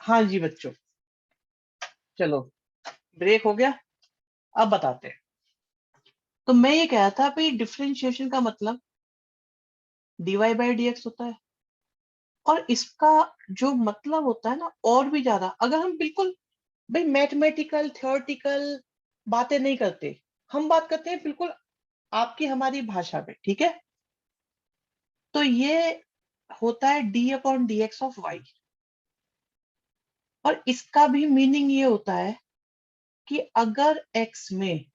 हाँ जी बच्चों, चलो ब्रेक हो गया, अब बताते हैं। तो मैं ये कह रहा था भाई, डिफरेंशिएशन का मतलब डीवाई बाई डी एक्स होता है, और इसका जो मतलब होता है ना, और भी ज्यादा, अगर हम बिल्कुल भाई मैथमेटिकल थियोरेटिकल बातें नहीं करते, हम बात करते हैं बिल्कुल आपकी हमारी भाषा में, ठीक है। तो ये होता है d upon d x of y, और इसका भी मीनिंग ये होता है कि अगर एक्स में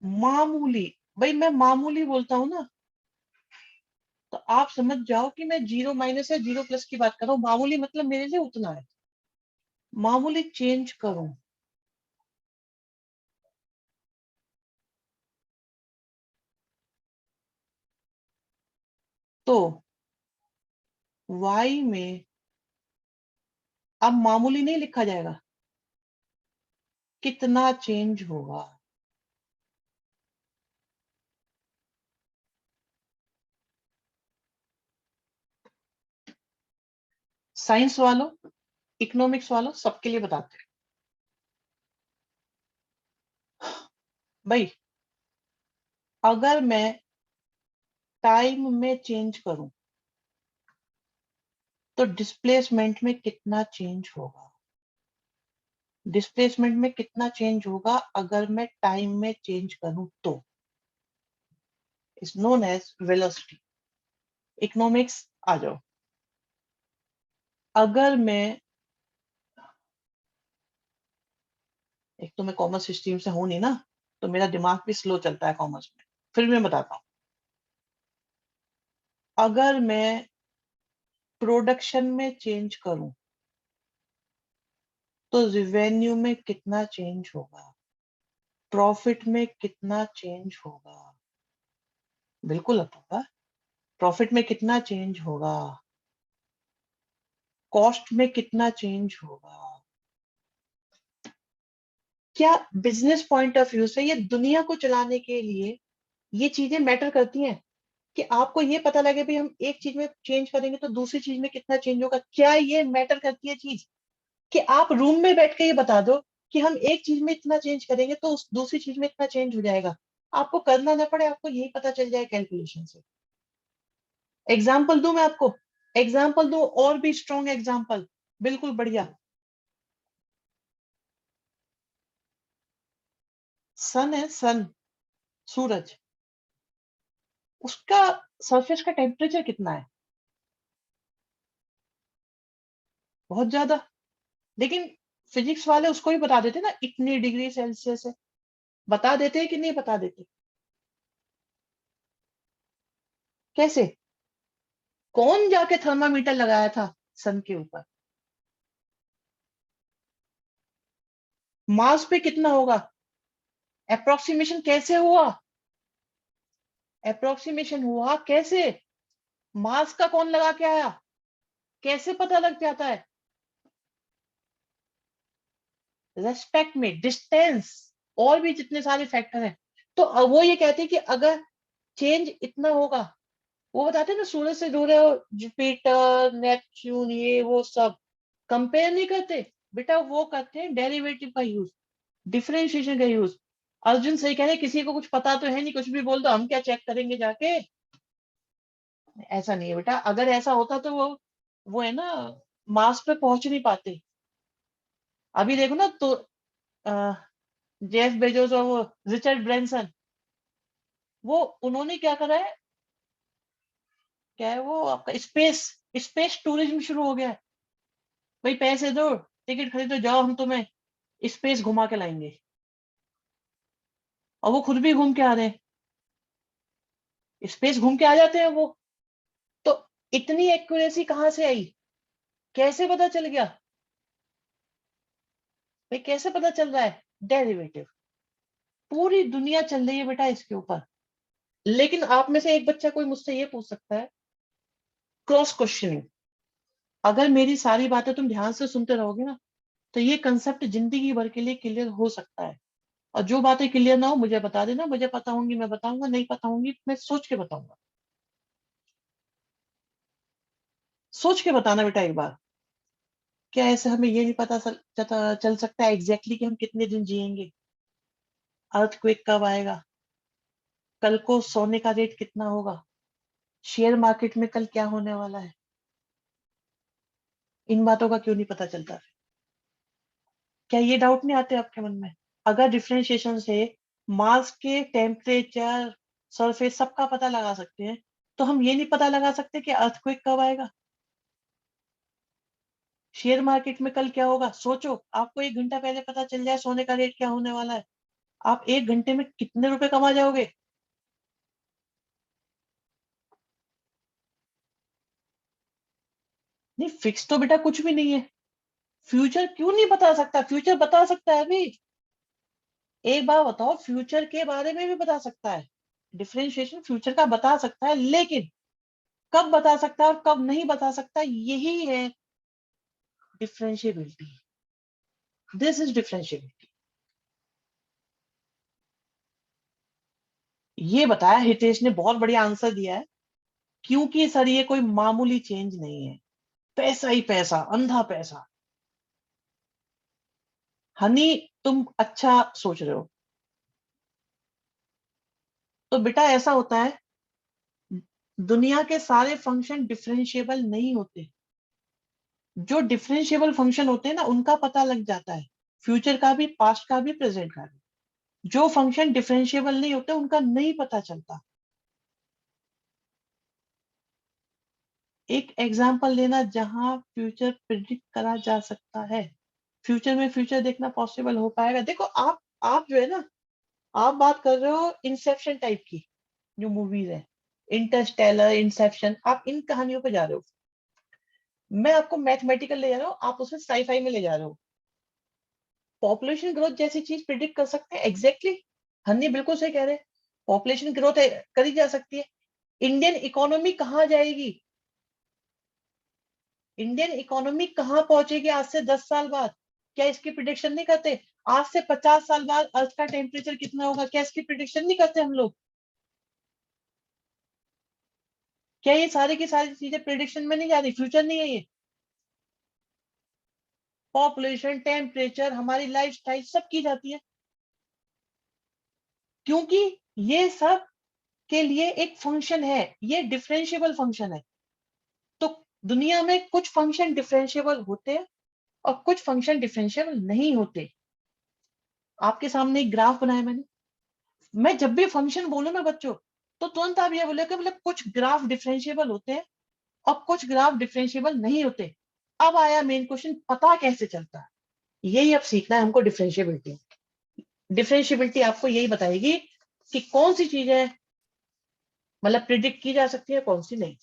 मामूली, भाई मैं मामूली बोलता हूं ना, तो आप समझ जाओ कि मैं जीरो माइनस या जीरो प्लस की बात कर रहा हूँ। मामूली मतलब मेरे लिए उतना है, मामूली चेंज करूं तो y में अब मामूली नहीं लिखा जाएगा, कितना चेंज होगा। साइंस वालों, इकोनॉमिक्स वालों, सबके लिए बताते हैं भाई। अगर मैं टाइम में चेंज करूं तो डिस्प्लेसमेंट में कितना चेंज होगा, डिस्प्लेसमेंट में कितना चेंज होगा अगर मैं टाइम में चेंज करूं तो is known as velocity. Economics आ जाओ। अगर मैं, एक तो मैं कॉमर्स स्ट्रीम से हूं नहीं ना, तो मेरा दिमाग भी स्लो चलता है कॉमर्स में, फिर मैं बताता हूं। अगर मैं प्रोडक्शन में चेंज करूं तो रेवेन्यू में कितना चेंज होगा, प्रॉफिट में कितना चेंज होगा, बिल्कुल होगा। प्रॉफिट में कितना चेंज होगा, कॉस्ट में कितना चेंज होगा। क्या बिजनेस पॉइंट ऑफ व्यू से, ये दुनिया को चलाने के लिए ये चीजें मैटर करती हैं कि आपको ये पता लगे भी हम एक चीज में चेंज करेंगे तो दूसरी चीज में कितना चेंज होगा। क्या ये मैटर करती है चीज कि आप रूम में बैठ के ये बता दो कि हम एक चीज में इतना चेंज करेंगे तो उस दूसरी चीज में इतना चेंज हो जाएगा, आपको करना ना पड़े, आपको यही पता चल जाए कैलकुलेशन से। एग्जाम्पल दूं मैं आपको, एग्जाम्पल दूं और भी स्ट्रॉन्ग एग्जाम्पल, बिल्कुल बढ़िया। सन है, सन, सूरज, उसका सरफेस का टेम्परेचर कितना है, बहुत ज्यादा। लेकिन फिजिक्स वाले उसको ही बता देते ना, इतनी डिग्री सेल्सियस है, बता देते हैं कि नहीं बता देते। कैसे, कौन जाके थर्मामीटर लगाया था सन के ऊपर, मार्स पे कितना होगा, अप्रोक्सीमेशन कैसे हुआ, अप्रोक्सीमेशन हुआ कैसे, मार्स का कौन लगा के आया, कैसे पता लग जाता है, रेस्पेक्ट में डिस्टेंस, और भी जितने सारे फैक्टर हैं। तो वो ये कहते हैं कि अगर चेंज इतना होगा, वो बताते हैं ना, सूरज से दूर है और जुपिटर नेपच्यून ये वो सब, कंपेयर नहीं करते बेटा, वो करते हैं डेरिवेटिव का यूज, डिफरेंशिएशन का यूज। अर्जुन सही कह रहे हैं, किसी को कुछ पता तो है नहीं, कुछ भी बोल दो, हम क्या चेक करेंगे जाके। ऐसा नहीं है बेटा, अगर ऐसा होता तो वो है ना, मार्स पे पहुंच नहीं पाते। अभी देखो ना, तो जेफ बेजोस और वो रिचर्ड ब्रेंसन, वो उन्होंने क्या करा है, क्या है वो आपका स्पेस, स्पेस टूरिज्म शुरू हो गया है। भाई पैसे दो, टिकट खरीदो, जाओ, हम तुम्हें स्पेस घुमा के लाएंगे, और वो खुद भी घूम के आ रहे हैं, स्पेस घूम के आ जाते हैं वो। तो इतनी एक्यूरेसी कहाँ से आई, कैसे पता चल गया, भाई कैसे पता चल रहा है, डेरिवेटिव। पूरी दुनिया चल रही है बेटा इसके ऊपर। लेकिन आप में से एक बच्चा कोई मुझसे ये पूछ सकता है, क्रॉस क्वेश्चनिंग, अगर मेरी सारी बातें तुम ध्यान से सुनते रहोगे ना, तो ये कंसेप्ट जिंदगी भर के लिए क्लियर हो सकता है। और जो बातें क्लियर ना हो मुझे बता देना, मुझे पता होंगी मैं बताऊंगा, नहीं पता होंगी मैं सोच के बताऊंगा। सोच के बताना बेटा एक बार। क्या ऐसे हमें ये नहीं पता चल सकता है एग्जैक्टली कि हम कितने दिन जिएंगे? अर्थक्वेक कब आएगा? कल को सोने का रेट कितना होगा? शेयर मार्केट में कल क्या होने वाला है? इन बातों का क्यों नहीं पता चलता? क्या ये डाउट नहीं आते आपके मन में? अगर डिफरेंशिएशन से मार्स के टेम्परेचर, सरफेस सबका पता लगा सकते हैं, तो हम ये नहीं पता लगा सकते कि अर्थक्वेक कब आएगा, शेयर मार्केट में कल क्या होगा? सोचो, आपको 1 घंटा पहले पता चल जाए सोने का रेट क्या होने वाला है, आप 1 घंटे में कितने रुपए कमा जाओगे? नहीं, फिक्स तो बेटा कुछ भी नहीं है। फ्यूचर क्यों नहीं बता सकता? फ्यूचर बता सकता है अभी। एक बार बताओ, फ्यूचर के बारे में भी बता सकता है। डिफरेंशिएशन फ्यूचर का बता सकता है, लेकिन कब बता सकता है और कब नहीं बता सकता, यही है डिफरेंशिएबिलिटी। This is differentiability. ये बताया हितेश ने, बहुत बढ़िया आंसर दिया है। क्योंकि सर ये कोई मामूली चेंज नहीं है, पैसा ही पैसा, अंधा पैसा। हनी, तुम अच्छा सोच रहे हो। तो बेटा ऐसा होता है, दुनिया के सारे फंक्शन डिफरेंशिएबल नहीं होते। जो डिफरेंशिएबल फंक्शन होते हैं ना, उनका पता लग जाता है, फ्यूचर का भी, पास्ट का भी, प्रेजेंट का भी। जो फंक्शन डिफरेंशिएबल नहीं होते उनका नहीं पता चलता। एक एग्जांपल लेना जहां फ्यूचर प्रिडिक्ट करा जा सकता है। फ्यूचर में फ्यूचर देखना पॉसिबल हो पाएगा? देखो, आप जो है ना, आप बात कर रहे हो इंसेप्शन टाइप की जो मूवीज है, इंटरस्टेलर, इंसेप्शन, आप इन कहानियों पे जा रहे हो। मैं आपको मैथमेटिकल ले जा रहा हूँ, आप उसमें साईफाई में ले जा रहे हो। पॉपुलेशन ग्रोथ जैसी चीज प्रिडिक्ट कर सकते हैं एग्जैक्टली। हन्नी बिल्कुल सही कह रहे हैं, पॉपुलेशन ग्रोथ करी जा सकती है। इंडियन इकोनॉमी कहाँ जाएगी? इंडियन इकोनॉमी कहाँ पहुंचेगी आज से 10 साल बाद? क्या इसकी प्रिडिक्शन नहीं करते? आज से 50 साल बाद अर्थ का टेम्परेचर कितना होगा, क्या इसकी प्रिडिक्शन नहीं करते हम लोग? क्या ये सारी की सारी चीजें प्रिडिक्शन में नहीं जा रही? फ्यूचर नहीं है ये? पॉपुलेशन, टेम्परेचर, हमारी लाइफ स्टाइल सब की जाती है, क्योंकि ये सब के लिए एक फंक्शन है, ये डिफरेंशिएबल फंक्शन है। तो दुनिया में कुछ फंक्शन डिफरेंशिएबल होते हैं और कुछ फंक्शन डिफरेंशिएबल नहीं होते। आपके सामने एक ग्राफ बनाया मैंने। मैं जब भी फंक्शन बोलूं ना बच्चों, तो तुरंत आप ये बोले कि मतलब कुछ ग्राफ डिफरेंशिएबल होते हैं और कुछ ग्राफ डिफरेंशिएबल नहीं होते। अब आया मेन क्वेश्चन, पता कैसे चलता है? यही अब सीखना है हमको, डिफरेंशिएबिलिटी। डिफरेंशिएबिलिटी आपको यही बताएगी कि कौन सी चीज है, मतलब प्रिडिक्ट की जा सकती है, कौन सी नहीं।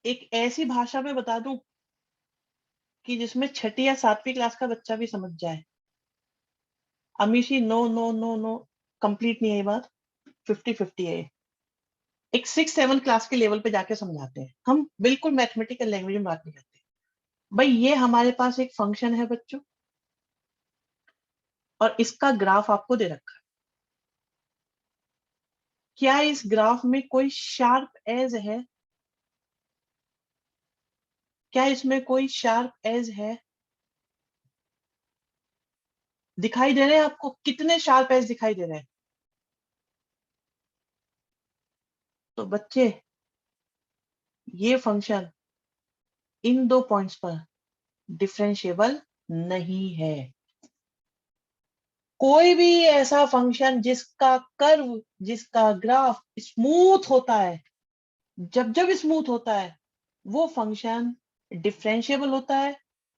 एक ऐसी भाषा में बता दूं कि जिसमें छठी या सातवीं क्लास का बच्चा भी समझ जाए। Amishi, no no no no, complete नहीं है ये बात, 50-50 है ये। एक 6-7 क्लास के लेवल पे जाके समझाते हैं हम, बिल्कुल मैथमेटिकल लैंग्वेज में बात नहीं करते। भाई ये हमारे पास एक फंक्शन है बच्चों, और इसका ग्राफ आपको दे रखा है। क्या इस ग्राफ में कोई शार्प एज है? क्या इसमें कोई शार्प एज है? दिखाई दे रहे हैं आपको? कितने शार्प एज दिखाई दे रहे हैं? तो बच्चे, ये फंक्शन इन दो पॉइंट्स पर डिफरेंशिएबल नहीं है। कोई भी ऐसा फंक्शन जिसका कर्व, जिसका ग्राफ स्मूथ होता है, जब जब स्मूथ होता है, वो फंक्शन डिफरेंशिएबल होता है।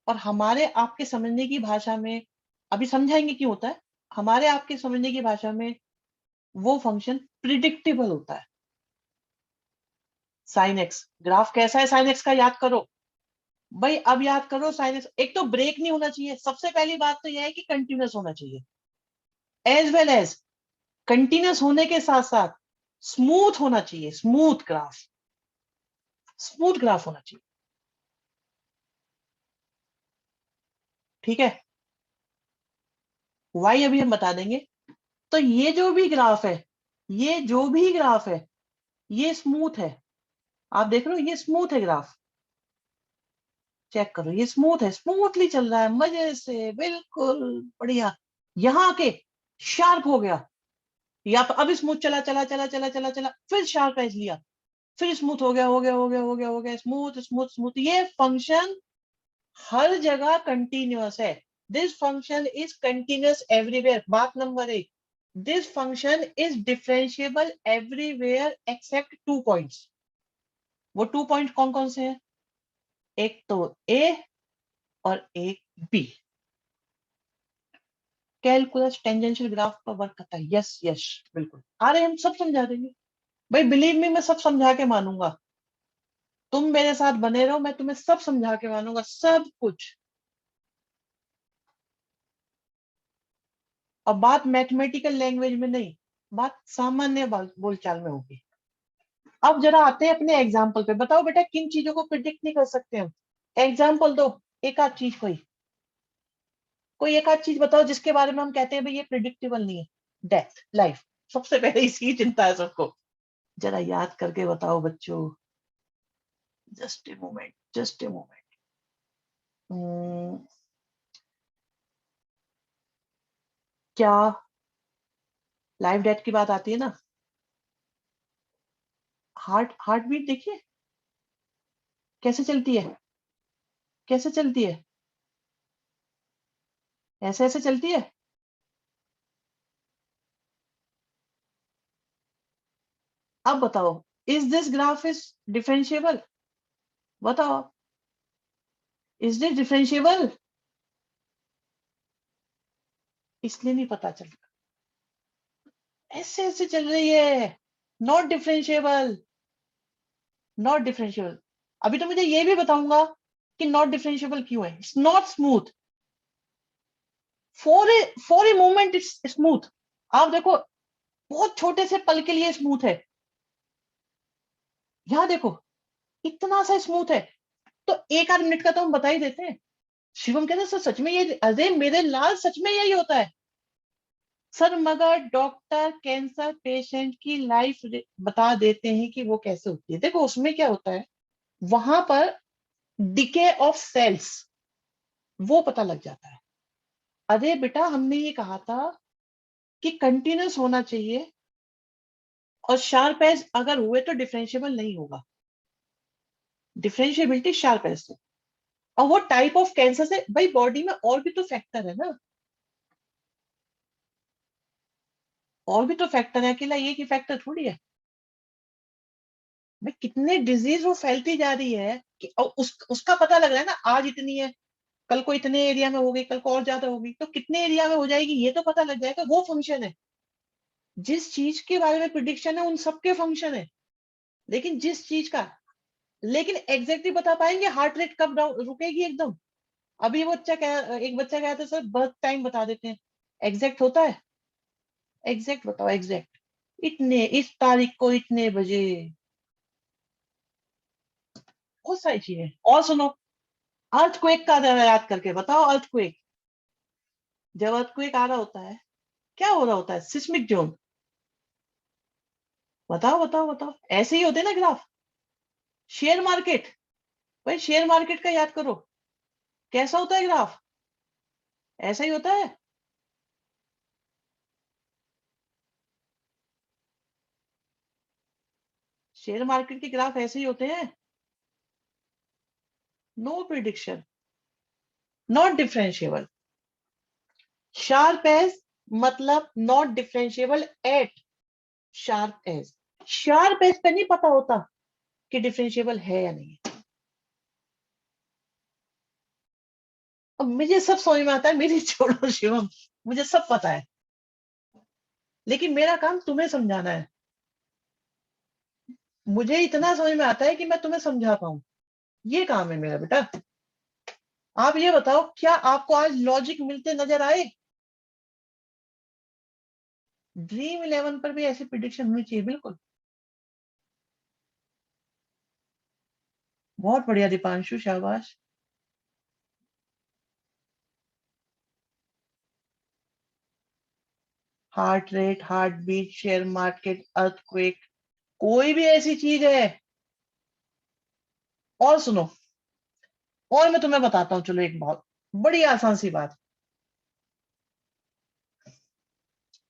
और हमारे आपके समझने की भाषा में, अभी समझाएंगे क्यों होता है, हमारे आपके समझने की भाषा में वो फंक्शन प्रिडिक्टेबल होता है। साइन एक्स ग्राफ कैसा है? साइन एक्स का याद करो भाई, अब याद करो। साइन एक्स, एक तो ब्रेक नहीं होना चाहिए, सबसे पहली बात तो यह है कि कंटिन्यूस होना चाहिए, एज वेल एज कंटिन्यूस होने के साथ साथ स्मूथ होना चाहिए, स्मूथ ग्राफ, स्मूथ ग्राफ होना चाहिए। ठीक है? वाई अभी हम बता देंगे। तो ये जो भी ग्राफ है, ये जो भी ग्राफ है, ये स्मूथ है। आप देख रहे हो ये स्मूथ है ग्राफ, चेक करो ये स्मूथ है, स्मूथली चल रहा है मजे से, बिल्कुल बढ़िया। यहाँ आके शार्प हो गया, या तो अब स्मूथ चला चला चला चला चला चला, फिर शार्प एज लिया, फिर स्मूथ हो गया हो गया हो गया हो गया हो गया, स्मूथ स्मूथ स्मूथ। ये फंक्शन हर जगह कंटिन्यूअस है। This function is continuous everywhere. बात नंबर एक, this function is differentiable everywhere except 2 points. वो 2 पॉइंट कौन कौन से हैं? एक तो ए और एक बी। कैलकुलस टेंजेंशियल ग्राफ पर वर्क करता है। यस यस, बिल्कुल आ रहे, हम सब समझा देंगे भाई, बिलीव मी, मैं सब समझा के मानूंगा। तुम मेरे साथ बने रहो, मैं तुम्हें सब समझा के मानूंगा, सब कुछ। और बात मैथमेटिकल लैंग्वेज में नहीं, बात सामान्य बोलचाल में होगी। अब जरा आते हैं अपने एग्जाम्पल पे। बताओ बेटा, किन चीजों को प्रिडिक्ट नहीं कर सकते हम? एग्जाम्पल दो, एक आध चीज, कोई कोई एक आध चीज बताओ जिसके बारे में हम कहते हैं भाई ये प्रिडिक्टेबल नहीं है। डेथ, लाइफ, सबसे पहले इसकी चिंता है सबको। जरा याद करके बताओ बच्चों। Just a moment, just a moment. क्या लाइफ डेथ की बात आती है ना, हार्ट बीट देखिए कैसे चलती है, कैसे चलती है, ऐसे ऐसे चलती है। अब बताओ, is this graph is differentiable? बताओ, इज दिस डिफरेंशिएबल? इसलिए नहीं पता चलता, ऐसे ऐसे चल रही है, नॉट डिफरेंशिएबल, नॉट डिफरेंशिएबल। अभी तो मुझे ये भी बताऊंगा कि नॉट डिफरेंशिएबल क्यों है। It's not smooth for a moment, it's smooth. आप देखो, बहुत छोटे से पल के लिए स्मूथ है। यहां देखो, इतना सा स्मूथ है। तो एक आध मिनट का तो हम बता ही देते हैं। शिवम कहते हैं, सर सच में ये, अरे मेरे लाल सच में यही होता है सर, मगर डॉक्टर कैंसर पेशेंट की लाइफ बता देते हैं कि वो कैसे होती है। देखो उसमें क्या होता है, वहां पर डिके ऑफ सेल्स, वो पता लग जाता है। अरे बेटा, हमने ये कहा था कि कंटिन्यूस होना चाहिए, और शार्प एज अगर हुए तो डिफरेंशिएबल नहीं होगा। डिफरेंशिएबिलिटी शार्प एज से, और वो टाइप ऑफ कैंसर से। भाई बॉडी में और भी तो फैक्टर है ना, और भी तो फैक्टर है, अकेला एक ही फैक्टर थोड़ी है। भाई कितने डिजीज वो फैलती जा रही है कि, और उसका पता लग रहा है ना, आज इतनी है, कल को इतने एरिया में होगी, कल को और ज्यादा होगी, तो कितने एरिया में हो जाएगी ये तो पता लग जाएगा। वो फंक्शन है, जिस चीज के बारे में प्रिडिक्शन है उन सबके फंक्शन है। लेकिन जिस चीज का, लेकिन एग्जैक्टली बता पाएंगे हार्ट रेट कब रुकेगी एकदम? अभी वो बच्चा कह एक बच्चा कहता है सर बर्थ टाइम बता देते हैं, एग्जैक्ट होता है? एग्जैक्ट बताओ, एग्जैक्ट। इतने, इस तारीख को इतने बजे, बहुत सारी चीजें। और सुनो, अर्थक्वेक का जरा याद करके बताओ। अर्थक्वेक, जब अर्थक्वेक आ रहा होता है, क्या हो रहा होता है? Seismic zone. बताओ बताओ बताओ, ऐसे ही होते हैं ना ग्राफ। शेयर मार्केट, भाई शेयर मार्केट का याद करो, कैसा होता है ग्राफ? ऐसा ही होता है। शेयर मार्केट के ग्राफ ऐसे ही होते हैं। No prediction, not differentiable. Sharp edge मतलब not differentiable at sharp edge. Sharp edge पे नहीं पता होता कि डिफरेंशिएबल है या नहीं है। अब मुझे सब समझ में आता है, मेरी छोड़ो शिवम, मुझे सब पता है, लेकिन मेरा काम तुम्हें समझाना है। मुझे इतना समझ में आता है कि मैं तुम्हें समझा पाऊं, ये काम है मेरा बेटा। आप ये बताओ, क्या आपको आज लॉजिक मिलते नजर आए? ड्रीम इलेवन पर भी ऐसी प्रिडिक्शन होनी चाहिए, बिल्कुल। बहुत बढ़िया दीपांशु, शाबाश। Heart rate, heart beat, share market, earthquake, कोई भी ऐसी चीज है? और सुनो, और मैं तुम्हें बताता हूँ, चलो एक बहुत बड़ी आसान सी बात।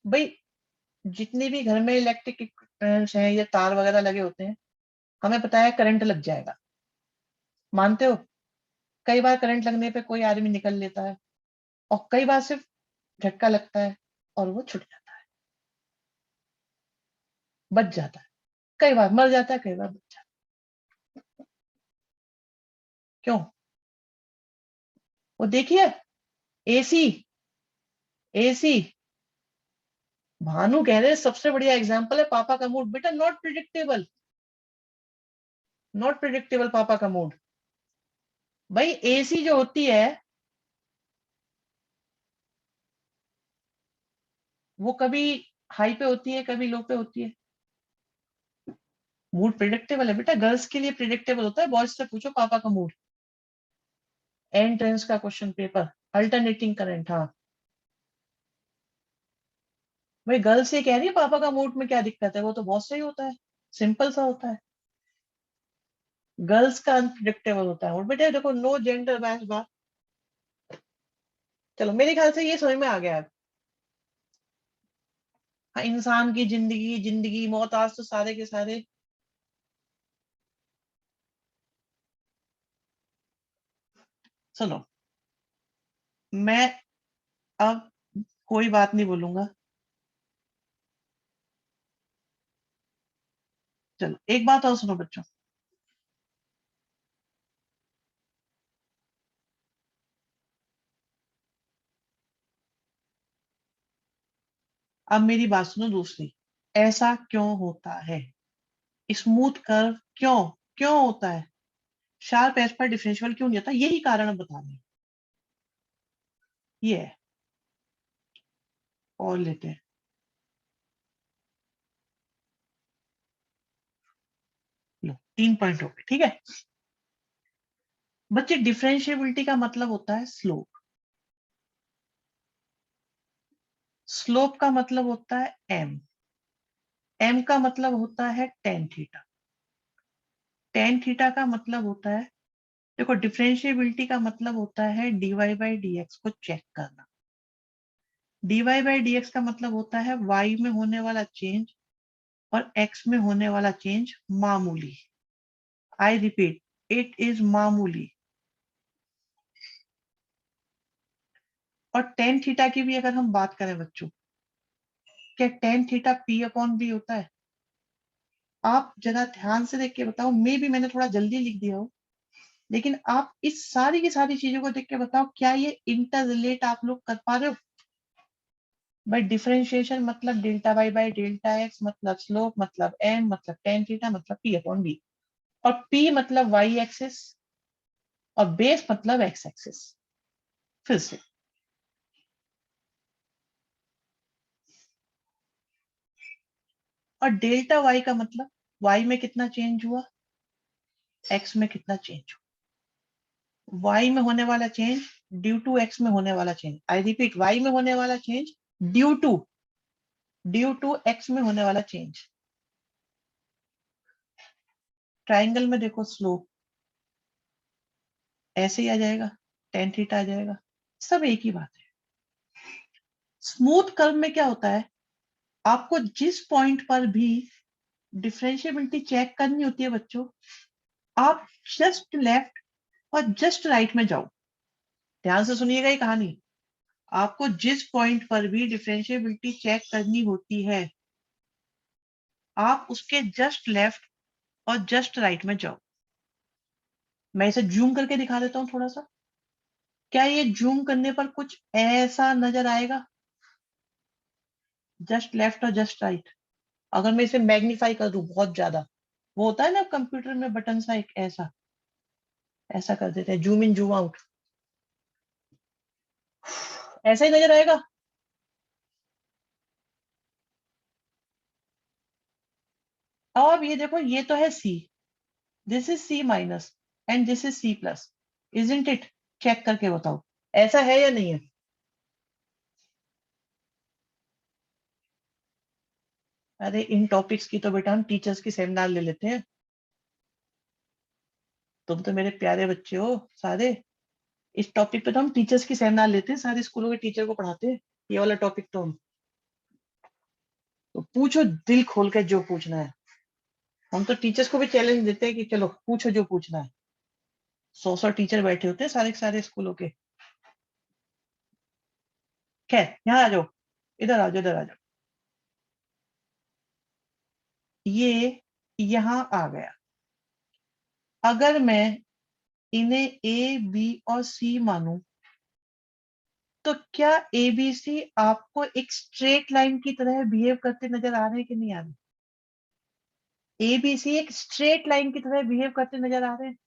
भाई जितने भी घर में इलेक्ट्रिक इक्विपमेंट्स हैं या तार वगैरह लगे होते हैं, हमें पता है करंट लग जाएगा, मानते हो? कई बार करंट लगने पे कोई आदमी निकल लेता है, और कई बार सिर्फ झटका लगता है और वो छूट जाता है, बच जाता है। कई बार मर जाता है, कई बार बच जाता है। क्यों? वो देखिए, एसी, एसी, भानु कह रहे हैं सबसे बढ़िया एग्जांपल है पापा का मूड। बेटा नॉट प्रिडिक्टेबल, नॉट प्रिडिक्टेबल पापा का मूड। भाई एसी जो होती है वो कभी हाई पे होती है, कभी लो पे होती है। मूड प्रिडिक्टेबल है बेटा, गर्ल्स के लिए प्रिडिक्टेबल होता है, बॉयज से पूछो पापा का मूड। एंट्रेंस का क्वेश्चन पेपर, अल्टरनेटिंग करंट, हाँ। भाई गर्ल्स ये कह रही है पापा का मूड में क्या दिक्कत है, वो तो बहुत सही होता है, सिंपल सा होता है। गर्ल्स का अनप्रिडिक्टेबल होता है। और बेटे देखो, नो जेंडर बैच बात। चलो मेरे ख्याल से ये समझ में आ गया है। हाँ, इंसान की जिंदगी, जिंदगी मौत, आज तो सारे के सारे। सुनो, मैं अब कोई बात नहीं बोलूंगा। चलो एक बात और सुनो बच्चों। अब मेरी बात सुनो दूसरी। ऐसा क्यों होता है? स्मूथ कर्व क्यों, क्यों होता है? शार्प एज पर डिफरेंशियल क्यों नहीं होता? यही कारण बता रहे हैं। ये है, और लेते हैं। लो 3 पॉइंट हो गए, ठीक है। बच्चे डिफरेंशिएबिलिटी का मतलब होता है स्लोप। स्लोप का मतलब होता है एम। एम का मतलब होता है टेन थीटा। टेन थीटा का मतलब होता है, देखो डिफरेंशिएबिलिटी का मतलब होता है डीवाई बाई डी एक्स को चेक करना। डीवाई बाई डी एक्स का मतलब होता है वाई में होने वाला चेंज और एक्स में होने वाला चेंज मामूली। आई रिपीट, इट इज मामूली। और टेन थीटा की भी अगर हम बात करें बच्चों, क्या tan theta p upon b होता है? आप जरा ध्यान से देख के बताओ, मे भी मैंने थोड़ा जल्दी लिख दिया हो, लेकिन आप इस सारी की सारी चीजों को देख के बताओ, क्या ये इंटर रिलेट आप लोग कर पा रहे हो? भाई डिफरेंशिएशन मतलब delta y by delta x, मतलब स्लोप, मतलब एम, मतलब टेन थीटा, मतलब पी अपॉन बी। और पी मतलब वाई एक्सिस, और बेस मतलब एक्स एक्सिस। फिर से, और डेल्टा वाई का मतलब वाई में कितना चेंज हुआ, एक्स में कितना चेंज हुआ। वाई में होने वाला चेंज ड्यू टू एक्स में होने वाला चेंज। आई रिपीट, वाई में होने वाला चेंज ड्यू टू एक्स में होने वाला चेंज। ट्राइंगल में देखो, स्लोप ऐसे ही आ जाएगा, टेन थीटा आ जाएगा, सब एक ही बात है। स्मूथ कर्व में क्या होता है, आपको जिस पॉइंट पर भी डिफरेंशिएबिलिटी चेक करनी होती है बच्चों, आप जस्ट लेफ्ट और जस्ट राइट में जाओ। ध्यान से सुनिएगा ये कहानी। आपको जिस पॉइंट पर भी डिफरेंशिएबिलिटी चेक करनी होती है, आप उसके जस्ट लेफ्ट और जस्ट राइट में जाओ। मैं इसे जूम करके दिखा देता हूं थोड़ा सा। क्या ये जूम करने पर कुछ ऐसा नजर आएगा? जस्ट लेफ्ट और जस्ट राइट। अगर मैं इसे मैग्नीफाई कर दूं बहुत ज्यादा, वो होता है ना कंप्यूटर में बटन सा एक ऐसा, ऐसा कर देते हैं, जूम इन जूम आउट, ऐसा ही नजर आएगा। अब ये देखो, ये तो है C, this is C minus and this is C plus, isn't it? Check करके बताओ, ऐसा है या नहीं है? अरे इन टॉपिक्स की तो बेटा हम टीचर्स की सेमिनार ले लेते हैं। तुम तो मेरे प्यारे बच्चे हो सारे। इस टॉपिक पे तो हम टीचर्स की सेमिनार लेते हैं, सारे स्कूलों के टीचर को पढ़ाते हैं ये वाला टॉपिक। तो हम तो पूछो दिल खोल के जो पूछना है। हम तो टीचर्स को भी चैलेंज देते हैं कि चलो पूछो जो पूछना है। 100 टीचर बैठे होते हैं सारे के सारे स्कूलों के। खैर यहाँ आ जाओ, इधर आ जाओ, इधर आ जाओ। ये यहाँ आ गया। अगर मैं इन्हें ए बी और सी मानूं तो क्या ए बी सी आपको एक स्ट्रेट लाइन की तरह बिहेव करते नजर आ रहे हैं कि नहीं आ रहे? ए बी सी एक स्ट्रेट लाइन की तरह बिहेव करते नजर आ रहे हैं?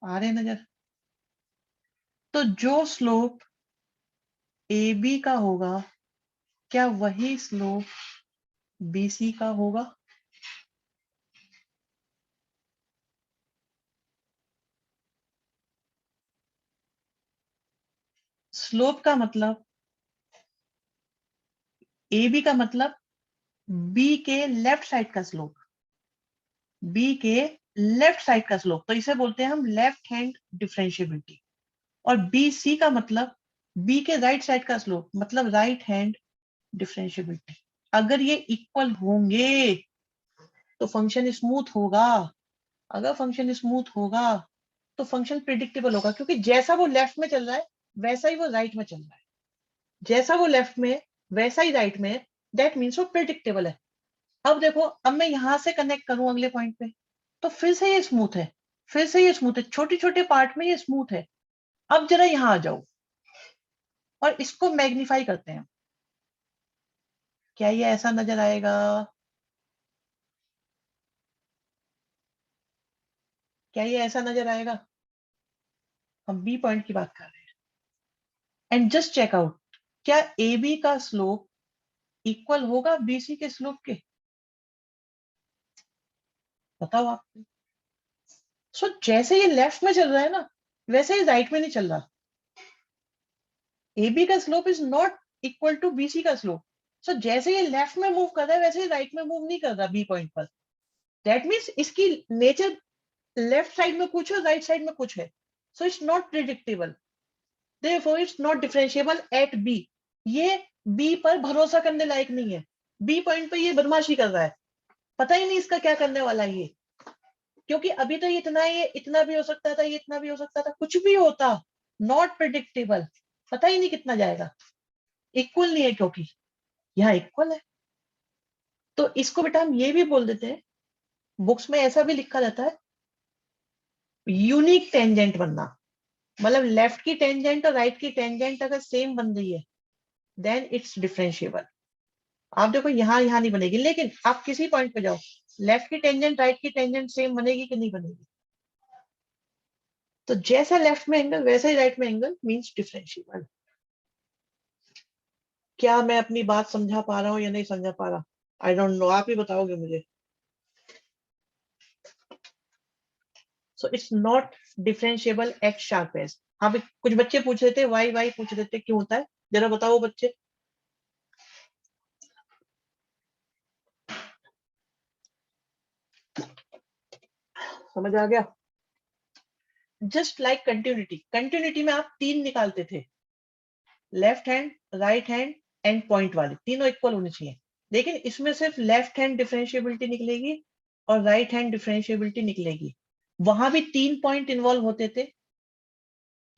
आ रहे हैं नजर? तो जो स्लोप ए बी का होगा क्या वही स्लोप बी सी का होगा? स्लोप का मतलब, ए बी का मतलब बी के लेफ्ट साइड का स्लोप, बी के लेफ्ट साइड का स्लोप, तो इसे बोलते हैं हम लेफ्ट हैंड डिफरेंशिएबिलिटी। और बी सी का मतलब बी के राइट साइड का स्लोप, मतलब राइट हैंड डिफरेंशिएबिलिटी। अगर ये इक्वल होंगे तो फंक्शन स्मूथ होगा। अगर फंक्शन स्मूथ होगा तो फंक्शन प्रिडिक्टेबल होगा, क्योंकि जैसा वो लेफ्ट में चल रहा है वैसा ही वो राइट में चल रहा है। जैसा वो लेफ्ट में वैसा ही राइट में, दैट मीन्स वो प्रिडिक्टेबल है। अब देखो, अब मैं यहां से कनेक्ट करूं अगले पॉइंट पे तो फिर से ये स्मूथ है, फिर से ये स्मूथ है, छोटे छोटे पार्ट में ये स्मूथ है। अब जरा यहां आ जाओ और इसको मैग्नीफाई करते हैं। क्या ये ऐसा नजर आएगा? क्या ये ऐसा नजर आएगा? हम बी पॉइंट की बात कर रहे हैं। एंड जस्ट चेक आउट, क्या ए बी का स्लोप इक्वल होगा बीसी के स्लोप के? बताओ आप। सो जैसे ये लेफ्ट में चल रहा है ना, वैसे ही राइट में नहीं चल रहा। ए बी का slope is not equal to BC का स्लोप। सो जैसे ये लेफ्ट में मूव कर रहा है वैसे ही राइट में मूव नहीं कर रहा बी पॉइंट पर। दैट मीन्स इसकी नेचर लेफ्ट साइड में कुछ है, राइट साइड में कुछ है। सो it's not predictable, therefore it's not differentiable at B। ये B पर भरोसा करने लायक नहीं है। B पॉइंट पे ये बदमाशी कर रहा है, पता ही नहीं इसका क्या करने वाला है ये। क्योंकि अभी तो इतना, ये इतना भी हो सकता था, ये इतना भी हो सकता था, कुछ भी होता। नॉट प्रिडिक्टेबल, पता ही नहीं कितना जाएगा। इक्वल नहीं है क्योंकि यहाँ इक्वल है। तो इसको बेटा हम ये भी बोल देते हैं, बुक्स में ऐसा भी लिखा जाता है, यूनिक टेंजेंट बनना। मतलब लेफ्ट की टेंजेंट और राइट की टेंजेंट अगर सेम बन रही है देन इट्स डिफरेंशिएबल। आप देखो यहाँ यहाँ नहीं बनेगी, लेकिन आप किसी पॉइंट पे जाओ, लेफ्ट की टेंजेंट राइट की टेंजेंट सेम बनेगी कि नहीं बनेगी? तो जैसा लेफ्ट में एंगल वैसा ही राइट में एंगल, मींस डिफरेंशिएबल। क्या मैं अपनी बात समझा पा रहा हूँ या नहीं समझा पा रहा? आई डोंट नो, आप ही बताओगे मुझे। So it's not differentiable at sharp edge. हाँ भी कुछ बच्चे पूछ रहे थे वाई वाई पूछ रहे थे, क्यों होता है जरा बताओ बच्चे। समझ आ गया? जस्ट लाइक कंटिन्यूटी, कंटिन्यूटी में आप तीन निकालते थे, left hand, right hand and point वाले, तीनों इक्वल होने चाहिए। लेकिन इसमें सिर्फ लेफ्ट हैंड डिफरेंशिएबिलिटी निकलेगी और राइट हैंड डिफरेंशिएबिलिटी निकलेगी। वहां भी तीन पॉइंट इन्वॉल्व होते थे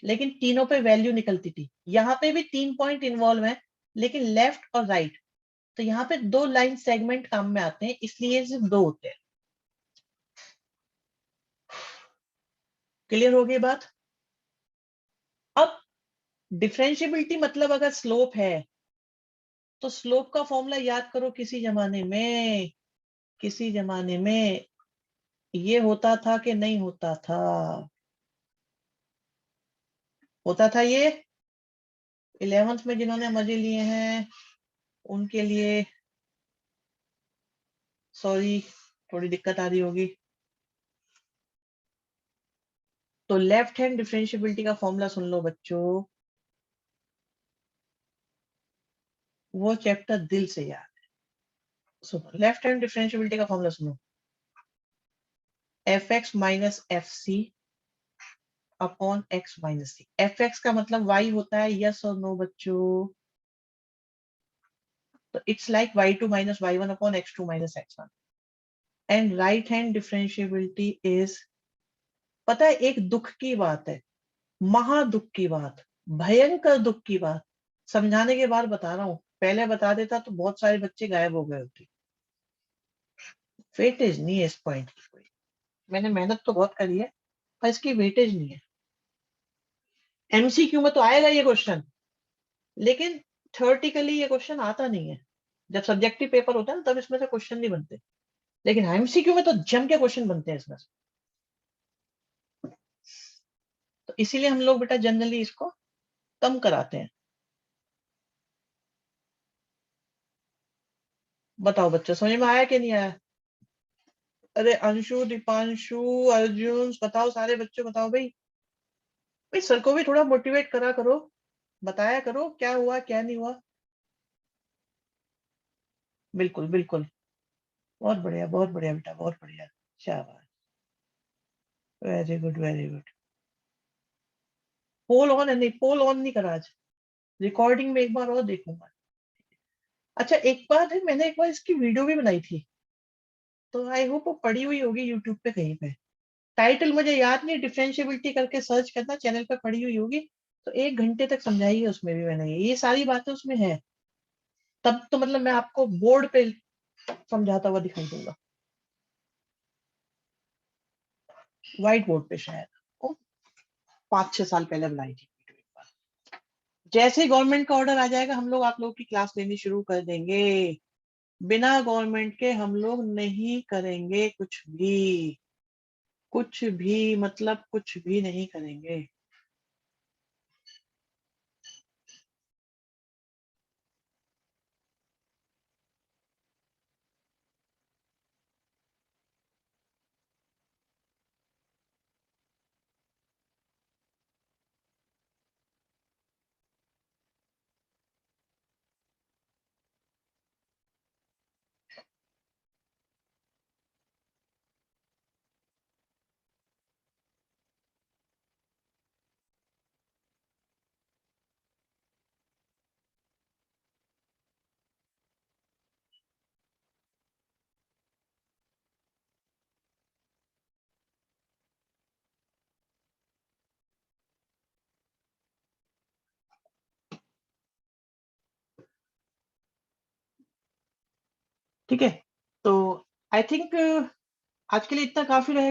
लेकिन तीनों पे वैल्यू निकलती थी। यहाँ पे भी तीन पॉइंट इन्वॉल्व है लेकिन लेफ्ट और राइट, तो यहाँ पे दो लाइन सेगमेंट काम में आते हैं, इसलिए सिर्फ दो होते हैं। क्लियर हो गई बात? अब डिफरेंशिएबिलिटी मतलब अगर स्लोप है तो स्लोप का फॉर्मूला याद करो। किसी जमाने में, किसी जमाने में ये होता था कि नहीं होता था? होता था ये। 11th में जिन्होंने मजे लिए हैं उनके लिए सॉरी, थोड़ी दिक्कत आ रही होगी। तो लेफ्ट हैंड डिफरेंशिएबिलिटी का फॉर्मूला सुन लो बच्चों। वो चैप्टर दिल से याद है। सुनो, लेफ्ट हैंड डिफरेंशियबिलिटी का फॉर्मूला सुनो, f x minus f c upon x minus c. F x का मतलब y होता है, यस और नो बच्चों? तो it's like y2 minus y1 upon x2 minus x1। And right hand differentiability is, पता है एक दुख की बात है, महादुख की बात, भयंकर दुख की बात, समझाने के बाद बता रहा हूं, पहले बता देता तो बहुत सारे बच्चे गायब हो गए होते। वेटेज नहीं है इस पॉइंट की कोई, मैंने मेहनत तो बहुत करी है पर इसकी वेटेज नहीं है। एमसीक्यू में तो आएगा ये क्वेश्चन, लेकिन थ्योरेटिकली ये क्वेश्चन आता नहीं है। जब सब्जेक्टिव पेपर होता है ना तब इसमें से क्वेश्चन नहीं बनते, लेकिन एमसीक्यू में तो जम के क्वेश्चन बनते हैं इसमें से। तो इसीलिए हम लोग बेटा जनरली इसको कम कराते हैं। बताओ बच्चों, समझ में आया कि नहीं आया? अरे अंशु, दीपांशु, अर्जुन, बताओ सारे बच्चों बताओ भाई। भाई सर को भी थोड़ा मोटिवेट करा करो, बताया करो क्या हुआ क्या नहीं हुआ। बिल्कुल बिल्कुल, बहुत बढ़िया बेटा, बहुत बढ़िया, शाबाश, very good very good. Poll on है? नहीं, पोल ऑन नहीं करा आज, रिकॉर्डिंग में एक बार और देखूंगा। अच्छा एक बात है, मैंने एक बार इसकी वीडियो भी बनाई थी, तो आई होप वो पड़ी हुई होगी यूट्यूब पे कहीं पे। टाइटल मुझे याद नहीं, डिफरेंशियबिलिटी करके सर्च करना, चैनल पे पड़ी हुई होगी। तो 1 घंटे तक समझाई है उसमें भी मैंने, ये सारी बातें उसमें है। तब तो मतलब मैं आपको बोर्ड पे समझाता हुआ दिखाई दूंगा, व्हाइट बोर्ड पे शायद। ओ, 5-6 साल पहले बनाई थी वीडियो एक बार। जैसे ही गवर्नमेंट का ऑर्डर आ जाएगा हम लोग आप लोगों की क्लास लेनी शुरू कर देंगे। बिना गवर्नमेंट के हम लोग नहीं करेंगे कुछ भी, कुछ भी मतलब कुछ भी नहीं करेंगे। ठीक है, तो आई थिंक आज के लिए इतना काफी रहेगा।